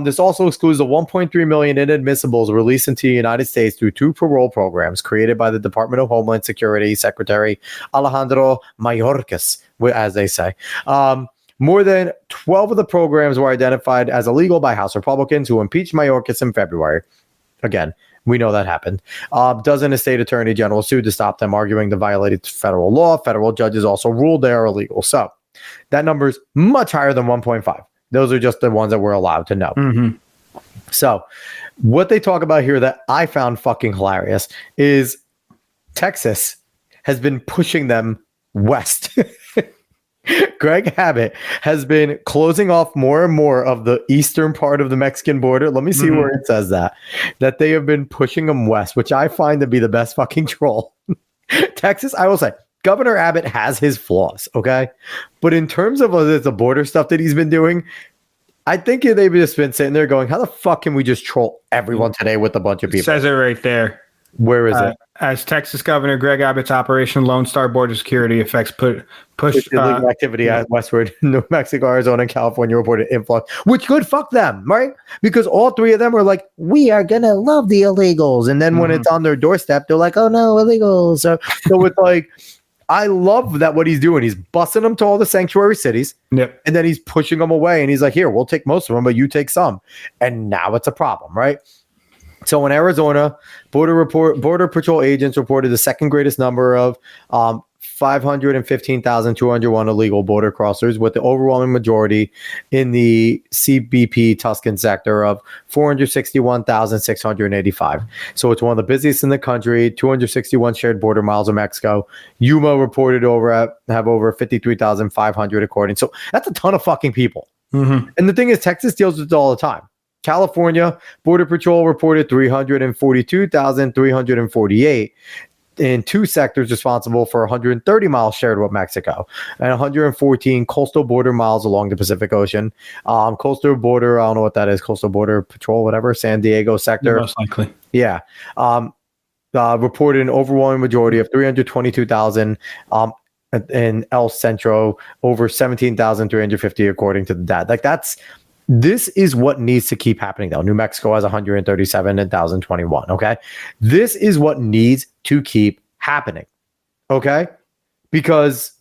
This also excludes the 1.3 million inadmissibles released into the United States through 2 parole programs created by the Department of Homeland Security Secretary Alejandro Mayorkas, as they say. More than 12 of the programs were identified as illegal by House Republicans who impeached Mayorkas in February. Again, we know that happened. Dozen of state attorney general sued to stop them, arguing they violated federal law. Federal judges also ruled they are illegal. So that number is much higher than 1.5. Those are just the ones that we're allowed to know. So what they talk about here that I found fucking hilarious is Texas has been pushing them west. Greg Abbott has been closing off more and more of the eastern part of the Mexican border. Let me see where it says that they have been pushing them west, which I find to be the best fucking troll. Texas, I will say, Governor Abbott has his flaws, okay? But in terms of the border stuff that he's been doing, I think they've just been sitting there going, how the fuck can we just troll everyone today with a bunch of people? It says it right there. Where is it? As Texas Governor Greg Abbott's Operation Lone Star Border Security effects push illegal activity westward, New Mexico, Arizona, and California reported influx, which could fuck them, right? Because all 3 of them are like, we are gonna love the illegals, and then when it's on their doorstep, they're like, oh no, illegals. So it's like, I love that what he's doing. He's busing them to all the sanctuary cities, and then he's pushing them away, and he's like, here, we'll take most of them, but you take some, and now it's a problem, right? So in Arizona, Border Patrol agents reported the second greatest number of 515,201 illegal border crossers, with the overwhelming majority in the CBP Tuscan sector of 461,685. So it's one of the busiest in the country. 261 shared border miles of Mexico. Yuma reported have over 53,500 according. So that's a ton of fucking people. And the thing is, Texas deals with it all the time. California Border Patrol reported 342,348 in 2 sectors responsible for 130 miles shared with Mexico and 114 coastal border miles along the Pacific Ocean. Coastal border, I don't know what that is. Coastal Border Patrol, whatever. San Diego sector. Most likely. Yeah. Reported an overwhelming majority of 322,000 in El Centro, over 17,350 according to the data. This is what needs to keep happening, though. New Mexico has 137 in 2021, okay? This is what needs to keep happening, okay? Because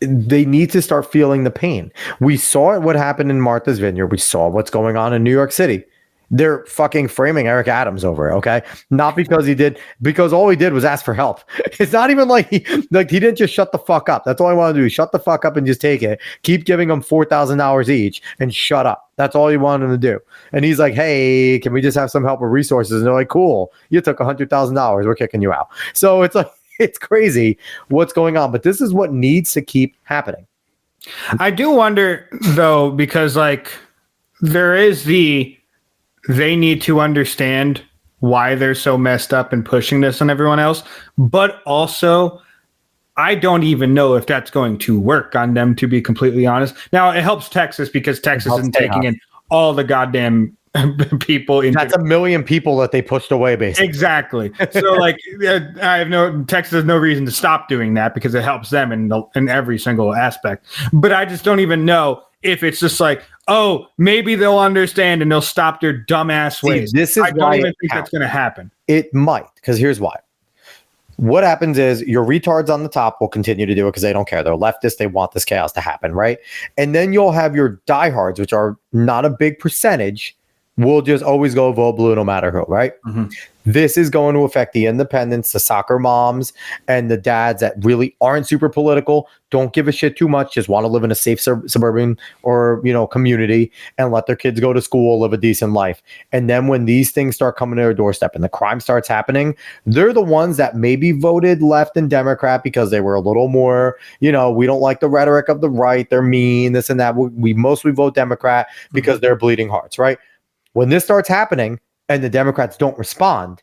they need to start feeling the pain. We saw what happened in Martha's Vineyard. We saw what's going on in New York City. They're fucking framing Eric Adams over it, okay? Not because all he did was ask for help. It's not even like he didn't just shut the fuck up. That's all I want to do. Shut the fuck up and just take it. Keep giving them $4,000 each and shut up. That's all he wanted them to do. And he's like, hey, can we just have some help with resources? And they're like, cool. You took $100,000. We're kicking you out. So it's like, it's crazy what's going on. But this is what needs to keep happening. I do wonder, though, because there is they need to understand why they're so messed up and pushing this on everyone else. But also, I don't even know if that's going to work on them, to be completely honest. Now, it helps Texas because Texas isn't taking in all the goddamn people. That's 1 million people that they pushed away, basically. Exactly. So, Texas has no reason to stop doing that because it helps them in every single aspect. But I just don't even know if it's just like, oh, maybe they'll understand and they'll stop their dumbass ways. I don't even think that's going to happen. It might, because here's why. What happens is your retards on the top will continue to do it because they don't care. They're leftists. They want this chaos to happen, right? And then you'll have your diehards, which are not a big percentage, will just always go vote blue no matter who, right? This is going to affect the independents, the soccer moms, and the dads that really aren't super political, don't give a shit too much, just want to live in a safe suburban or, community and let their kids go to school, live a decent life. And then when these things start coming to their doorstep and the crime starts happening, they're the ones that maybe voted left and Democrat because they were a little more, we don't like the rhetoric of the right, they're mean, this and that. We mostly vote Democrat because they're bleeding hearts, right? When this starts happening and the Democrats don't respond,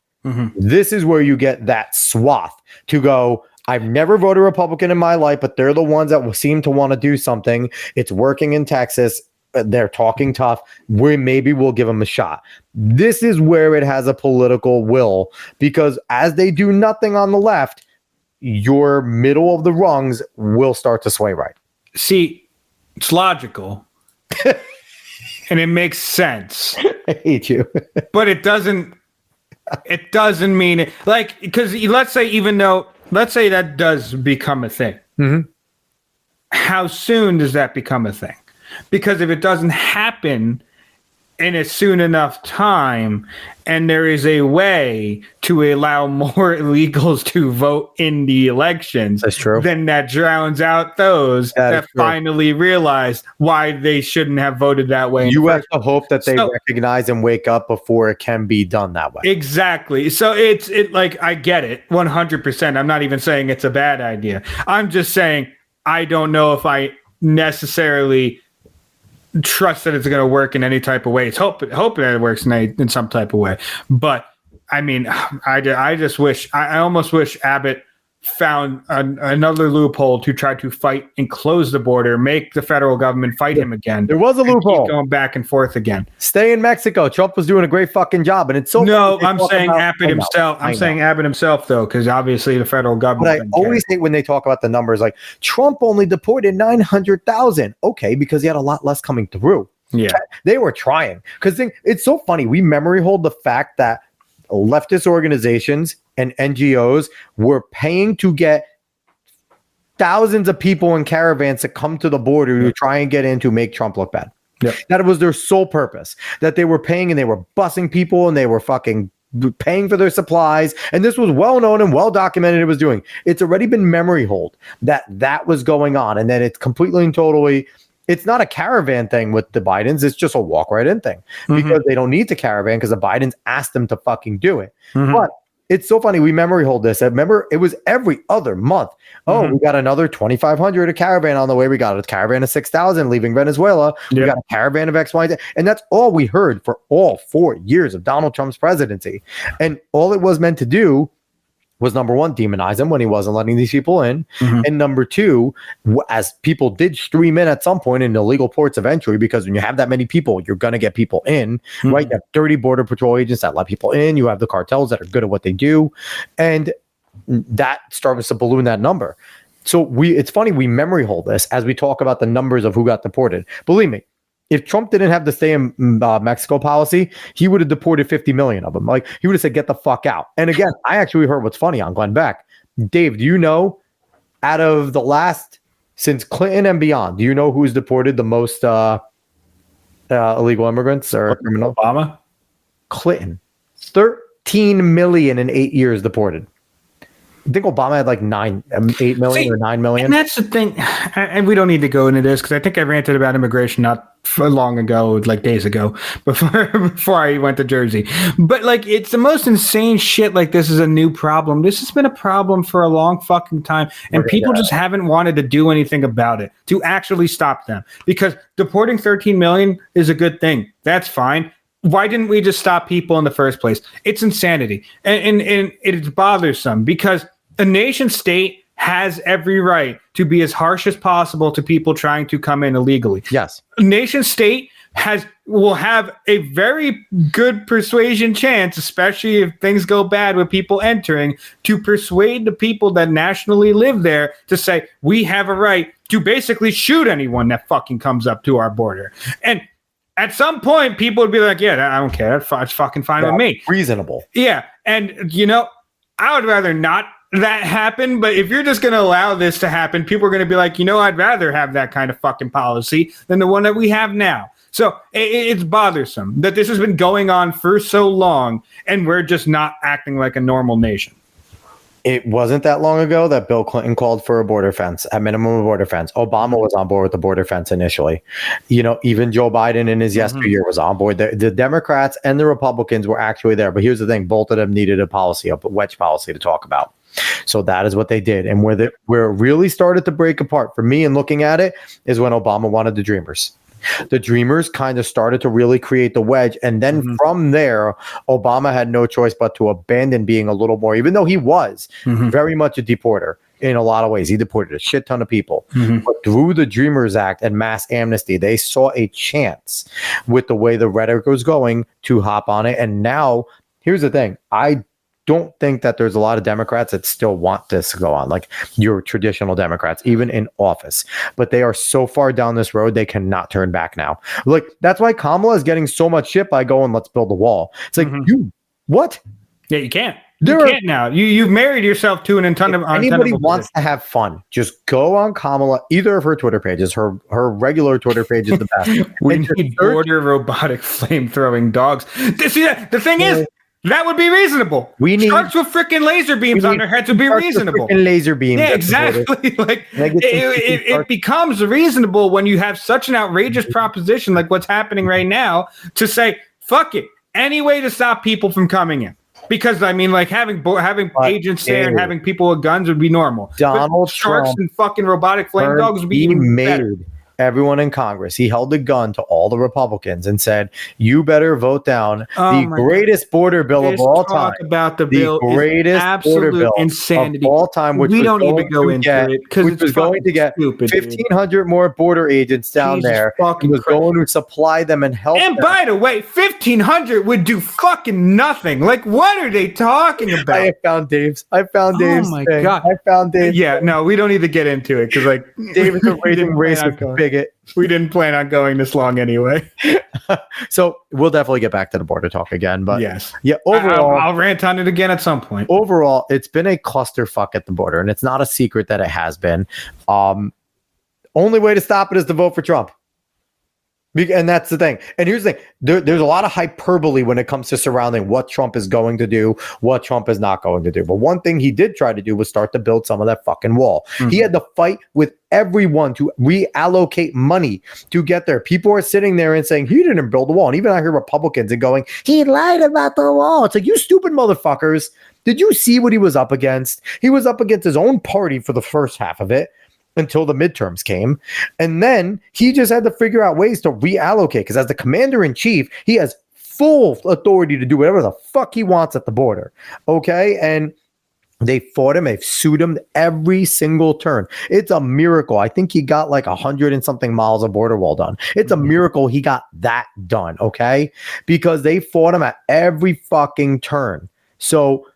this is where you get that swath to go, I've never voted Republican in my life, but they're the ones that seem to want to do something. It's working in Texas. They're talking tough. Maybe we'll give them a shot. This is where it has a political will, because as they do nothing on the left, your middle of the rungs will start to sway right. See, it's logical. And it makes sense. I hate you. But it doesn't mean it. Like, because let's say that does become a thing. Mm-hmm. How soon does that become a thing? Because if it doesn't happen in a soon enough time, and there is a way to allow more illegals to vote in the elections, that's true. Then that drowns out those that finally realized why they shouldn't have voted that way. You have to hope that they recognize and wake up before it can be done that way. Exactly. So it's like, I get it 100%. I'm not even saying it's a bad idea. I'm just saying I don't know if I necessarily trust that it's going to work in any type of way. It's hope that it works in some type of way. But I mean, I just wish, I almost wish Abbott found another loophole to try to fight and close the border, make the federal government fight him again. There was a loophole. Keep going back and forth again. Stay in Mexico. Trump was doing a great fucking job, and it's so. No, I'm saying Abbott himself. I'm saying Abbott himself, though, because obviously the federal government. But I always hate when they talk about the numbers, like Trump only deported 900,000. Okay, because he had a lot less coming through. Yeah, they were trying. Because it's so funny. We memory hold the fact that leftist organizations and NGOs were paying to get thousands of people in caravans to come to the border to try and get in to make Trump look bad. Yep. That was their sole purpose, that they were paying and they were busing people and they were fucking paying for their supplies. And this was well known and well documented. It was doing. It's already been memory hold that was going on. And then it's completely and totally. It's not a caravan thing with the Bidens. It's just a walk right in thing because they don't need the caravan because the Bidens asked them to fucking do it. But it's so funny. We memory hold this. I remember it was every other month. Oh, we got another 2,500 a caravan on the way. We got a caravan of 6,000 leaving Venezuela. We got a caravan of X, Y, Z. And that's all we heard for all 4 years of Donald Trump's presidency. And all it was meant to do was, number one, demonize him when he wasn't letting these people in. And number two, as people did stream in at some point in illegal ports of entry, because when you have that many people, you're going to get people in, right? You have dirty border patrol agents that let people in. You have the cartels that are good at what they do. And that starts to balloon that number. So it's funny, we memory hold this as we talk about the numbers of who got deported. Believe me, if Trump didn't have the stay in Mexico policy, he would have deported 50 million of them. Like, he would have said, get the fuck out. And again, I actually heard what's funny on Glenn Beck. Dave, do you know, out of the last, since Clinton and beyond, do you know who's deported the most illegal immigrants or criminals? Obama? Clinton. 13 million in 8 years deported. I think Obama had like 8 million or 9 million. And that's the thing. And we don't need to go into this because I think I ranted about immigration not long ago, like days ago, before I went to Jersey. But like, it's the most insane shit. Like, this is a new problem. This has been a problem for a long fucking time. And people just haven't wanted to do anything about it to actually stop them, because deporting 13 million is a good thing. That's fine. Why didn't we just stop people in the first place? It's insanity. And it's bothersome because a nation state has every right to be as harsh as possible to people trying to come in illegally. Yes. A nation state will have a very good persuasion chance, especially if things go bad with people entering, to persuade the people that nationally live there to say, we have a right to basically shoot anyone that fucking comes up to our border. And at some point, people would be like, yeah, I don't care. It's fucking fine with me. Reasonable. Yeah. And, I would rather not that happen. But if you're just going to allow this to happen, people are going to be like, I'd rather have that kind of fucking policy than the one that we have now. So it's bothersome that this has been going on for so long and we're just not acting like a normal nation. It wasn't that long ago that Bill Clinton called for a border fence, a minimum border fence. Obama was on board with the border fence initially. Even Joe Biden in his yesteryear was on board. The Democrats and the Republicans were actually there. But here's the thing. Both of them needed a wedge policy to talk about. So that is what they did. And where it really started to break apart for me in looking at it is when Obama wanted the Dreamers. The Dreamers kind of started to really create the wedge. And then from there, Obama had no choice but to abandon being a little more, even though he was very much a deporter in a lot of ways. He deported a shit ton of people. But through the Dreamers Act and mass amnesty, they saw a chance with the way the rhetoric was going to hop on it. And now, here's the thing. I don't think that there's a lot of Democrats that still want this to go on, like your traditional Democrats, even in office. But they are so far down this road, they cannot turn back now. Like, that's why Kamala is getting so much shit by going, let's build a wall. It's like, you, what? Yeah, you can't. You can't now. You've married yourself to an untenable. Anybody wants to have fun, just go on Kamala, either of her Twitter pages. Her regular Twitter page is the best. We need border robotic flame-throwing dogs. The thing is, that would be reasonable. We need sharks with freaking laser beams on their heads would be reasonable. Laser beams. Yeah, exactly. Like it becomes reasonable when you have such an outrageous proposition like what's happening right now to say, fuck it, any way to stop people from coming in. Because, I mean, like, having agents there and having people with guns would be normal. Donald Trump, sharks and fucking robotic flame dogs would be even better. Everyone in Congress, he held a gun to all the Republicans and said, you better vote down the greatest border bill of all time. About the greatest border bill insanity of all time, which we don't even go into it because it's going to get 1,500 more border agents down there. He was going to supply them and help them. By the way, 1,500 would do fucking nothing. Like, what are they talking about? I found Dave's. Oh my God. I found Dave's. Yeah, no, we don't need to get into it because, like, Dave is a raging racist bigot. We didn't plan on going this long anyway. So we'll definitely get back to the border talk again. But yes, yeah, overall, I'll rant on it again at some point. Overall, it's been a clusterfuck at the border, and it's not a secret that it has been. Only way to stop it is to vote for Trump. And that's the thing. And here's the thing. There's a lot of hyperbole when it comes to surrounding what Trump is going to do, what Trump is not going to do. But one thing he did try to do was start to build some of that fucking wall. He had to fight with everyone to reallocate money to get there. People are sitting there and saying, he didn't build the wall. And even I hear Republicans and going, he lied about the wall. It's like, you stupid motherfuckers. Did you see what he was up against? He was up against his own party for the first half of it, until the midterms came. And then he just had to figure out ways to reallocate, because as the commander-in-chief, he has full authority to do whatever the fuck he wants at the border. Okay? And they fought him. They've sued him every single turn. It's a miracle. I think he got like 100 and something miles of border wall done. It's a miracle he got that done. Okay? Because they fought him at every fucking turn. So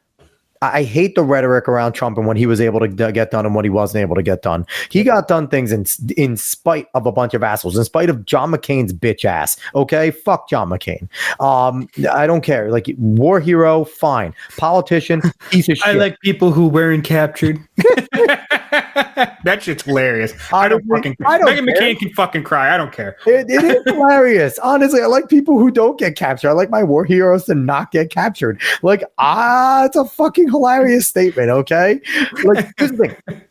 I hate the rhetoric around Trump and what he was able to get done and what he wasn't able to get done. He got done things in spite of a bunch of assholes, in spite of John McCain's bitch ass. Okay, fuck John McCain. I don't care. Like, war hero, fine. Politician, piece of shit. I like people who weren't captured. That shit's hilarious. Megan McCain can fucking cry. I don't care. It is hilarious. Honestly, I like people who don't get captured. I like my war heroes to not get captured. Like, it's a fucking hilarious statement, okay? Like, here's the thing.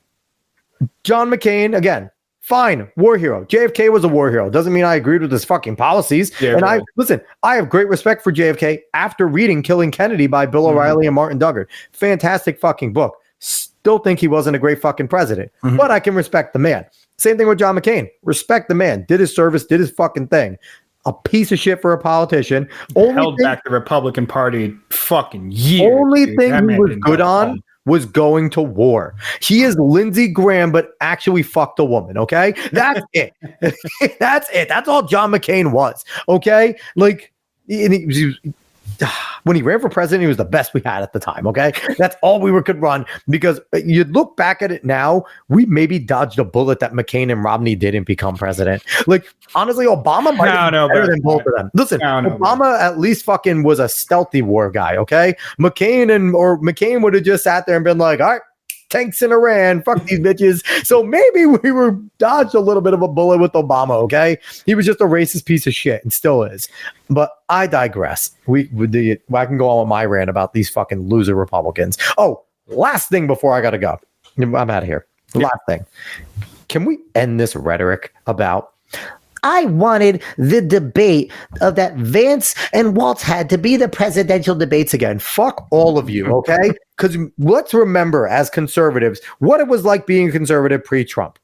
John McCain, again, fine, war hero. JFK was a war hero. Doesn't mean I agreed with his fucking policies. Yeah, and I have great respect for JFK after reading Killing Kennedy by Bill O'Reilly and Martin Dugard. Fantastic fucking book. Still think he wasn't a great fucking president, but I can respect the man. Same thing with John McCain. Respect the man. Did his service, did his fucking thing. A piece of shit for a politician. Held back the Republican Party fucking years. Only thing he was good on was going to war. He is Lindsey Graham, but actually fucked a woman, okay? That's it. That's it. That's all John McCain was, okay? Like, when he ran for president, he was the best we had at the time, okay? That's all we could run, because you look back at it now, we maybe dodged a bullet that McCain and Romney didn't become president. Like, honestly, Obama might have been better than both of them. Listen, Obama at least fucking was a stealthy war guy, okay? McCain would have just sat there and been like, all right, tanks in Iran, fuck these bitches. So maybe we were dodged a little bit of a bullet with Obama, okay? He was just a racist piece of shit and still is. But I digress. I can go on with my rant about these fucking loser Republicans. Oh, last thing before I gotta go. I'm out of here. Last thing. Can we end this rhetoric about I wanted the debate of that Vance and Waltz had to be the presidential debates again. Fuck all of you, okay? Because let's remember, as conservatives, what it was like being a conservative pre-Trump.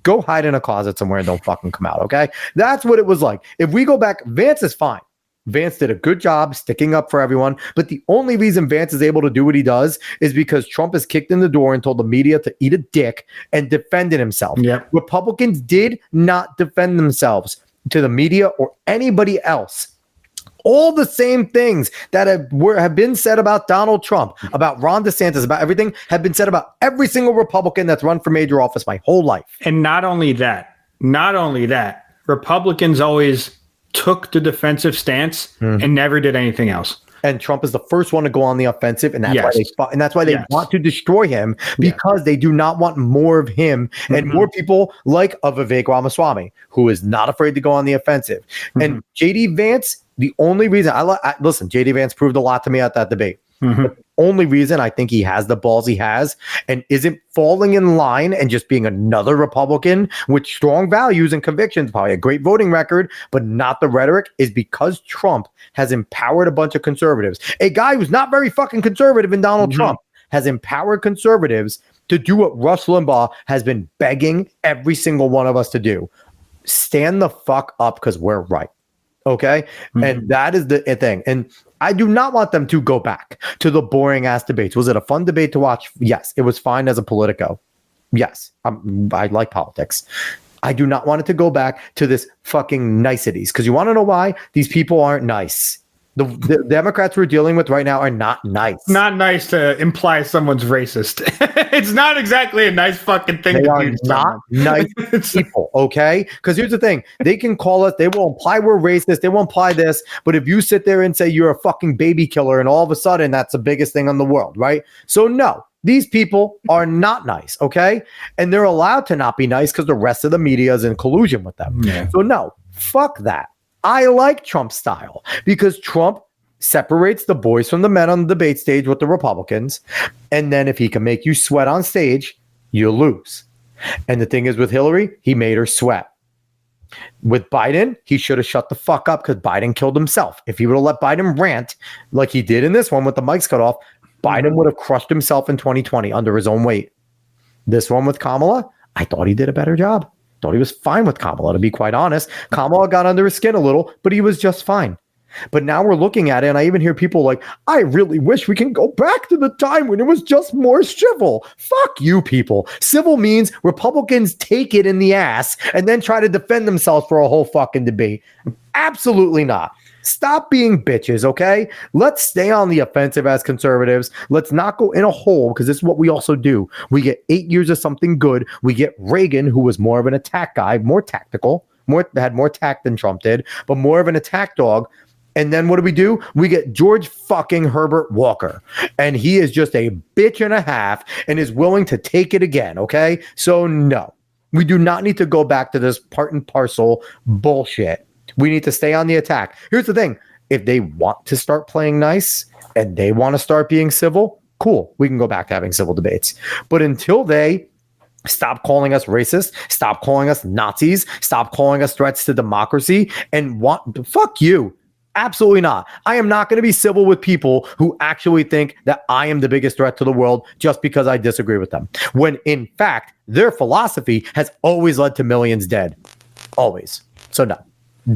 Go hide in a closet somewhere and don't fucking come out, okay? That's what it was like. If we go back, Vance is fine. Vance did a good job sticking up for everyone, but the only reason Vance is able to do what he does is because Trump has kicked in the door and told the media to eat a dick and defended himself. Yep. Republicans did not defend themselves to the media or anybody else. all the same things that have been said about Donald Trump, about Ron DeSantis, about everything have been said about every single Republican that's run for major office my whole life. And not only that, Republicans always took the defensive stance and never did anything else. And Trump is the first one to go on the offensive, and that's why they want to destroy him, because they do not want more of him and more people like Vivek Ramaswamy, who is not afraid to go on the offensive. And JD Vance, the only reason listen, JD Vance proved a lot to me at that debate. The only reason I think he has the balls he has and isn't falling in line and just being another Republican with strong values and convictions, probably a great voting record, but not the rhetoric, is because Trump has empowered a bunch of conservatives. A guy who's not very fucking conservative in Donald Trump has empowered conservatives to do what Rush Limbaugh has been begging every single one of us to do. Stand the fuck up because we're right. Okay? And that is the thing. And I do not want them to go back to the boring ass debates. Was it a fun debate to watch? Yes. It was fine as a Politico. Yes. I like politics. I do not want it to go back to this fucking niceties, because you want to know why? These people aren't nice. The Democrats we're dealing with right now are not nice. Not nice to imply someone's racist. It's not exactly a nice fucking thing to do. Not nice people, okay? Because here's the thing. They can call us. They will imply we're racist. They won't imply this. But if you sit there and say you're a fucking baby killer and all of a sudden that's the biggest thing in the world, right? So no, these people are not nice, okay? And they're allowed to not be nice because the rest of the media is in collusion with them. Yeah. So no, fuck that. I like Trump's style because Trump separates the boys from the men on the debate stage with the Republicans. And then if he can make you sweat on stage, you lose. And the thing is with Hillary, he made her sweat. With Biden, he should have shut the fuck up because Biden killed himself. If he would have let Biden rant like he did in this one with the mics cut off, Biden would have crushed himself in 2020 under his own weight. This one with Kamala, I thought he did a better job. Thought he was fine with Kamala, to be quite honest. Kamala got under his skin a little, but he was just fine. But now we're looking at it, and I even hear people like, I really wish we can go back to the time when it was just more civil. Fuck you people. Civil means Republicans take it in the ass and then try to defend themselves for a whole fucking debate. Absolutely not. Stop being bitches, okay? Let's stay on the offensive as conservatives. Let's not go in a hole, because this is what we also do. We get 8 years of something good. We get Reagan, who was more of an attack guy, more tactical, had more tact than Trump did, but more of an attack dog. And then what do? We get George fucking Herbert Walker. And he is just a bitch and a half and is willing to take it again, okay? So no, we do not need to go back to this part and parcel bullshit. We need to stay on the attack. Here's the thing. If they want to start playing nice and they want to start being civil, cool. We can go back to having civil debates. But until they stop calling us racist, stop calling us Nazis, stop calling us threats to democracy, and fuck you. Absolutely not. I am not going to be civil with people who actually think that I am the biggest threat to the world just because I disagree with them. When in fact, their philosophy has always led to millions dead. Always. So no.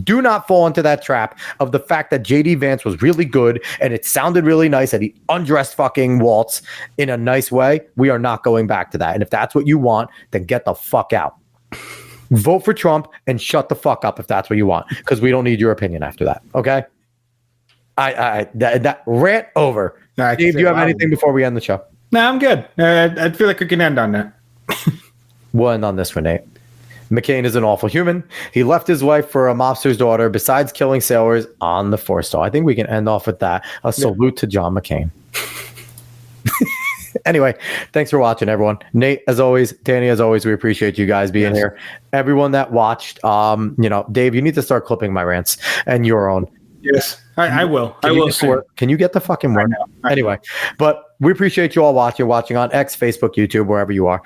Do not fall into that trap of the fact that JD Vance was really good and it sounded really nice that he undressed fucking Waltz in a nice way. We are not going back to that. And if that's what you want, then get the fuck out. Vote for Trump and shut the fuck up if that's what you want, because we don't need your opinion after that. Okay? That rant over. Dave, do you have anything before we end the show? No, I'm good. I feel like we can end on that. We'll end on this one, Nate. McCain is an awful human. He left his wife for a mobster's daughter besides killing sailors on the forestall. I think we can end off with that. A salute to John McCain. Anyway, thanks for watching, everyone. Nate, as always, Danny, as always, we appreciate you guys being here. Everyone that watched, Dave, you need to start clipping my rants and your own. Yes, I will. I will soon. Can you get the fucking work? Anyway, but we appreciate you all watching on X, Facebook, YouTube, wherever you are.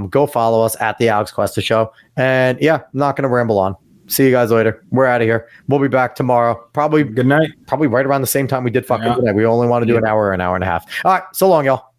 Go follow us at the Alex Cuesta Show. And yeah, I'm not going to ramble on. See you guys later. We're out of here. We'll be back tomorrow. Probably good night. Probably right around the same time we did fucking tonight. We only want to do an hour and a half. All right. So long, y'all.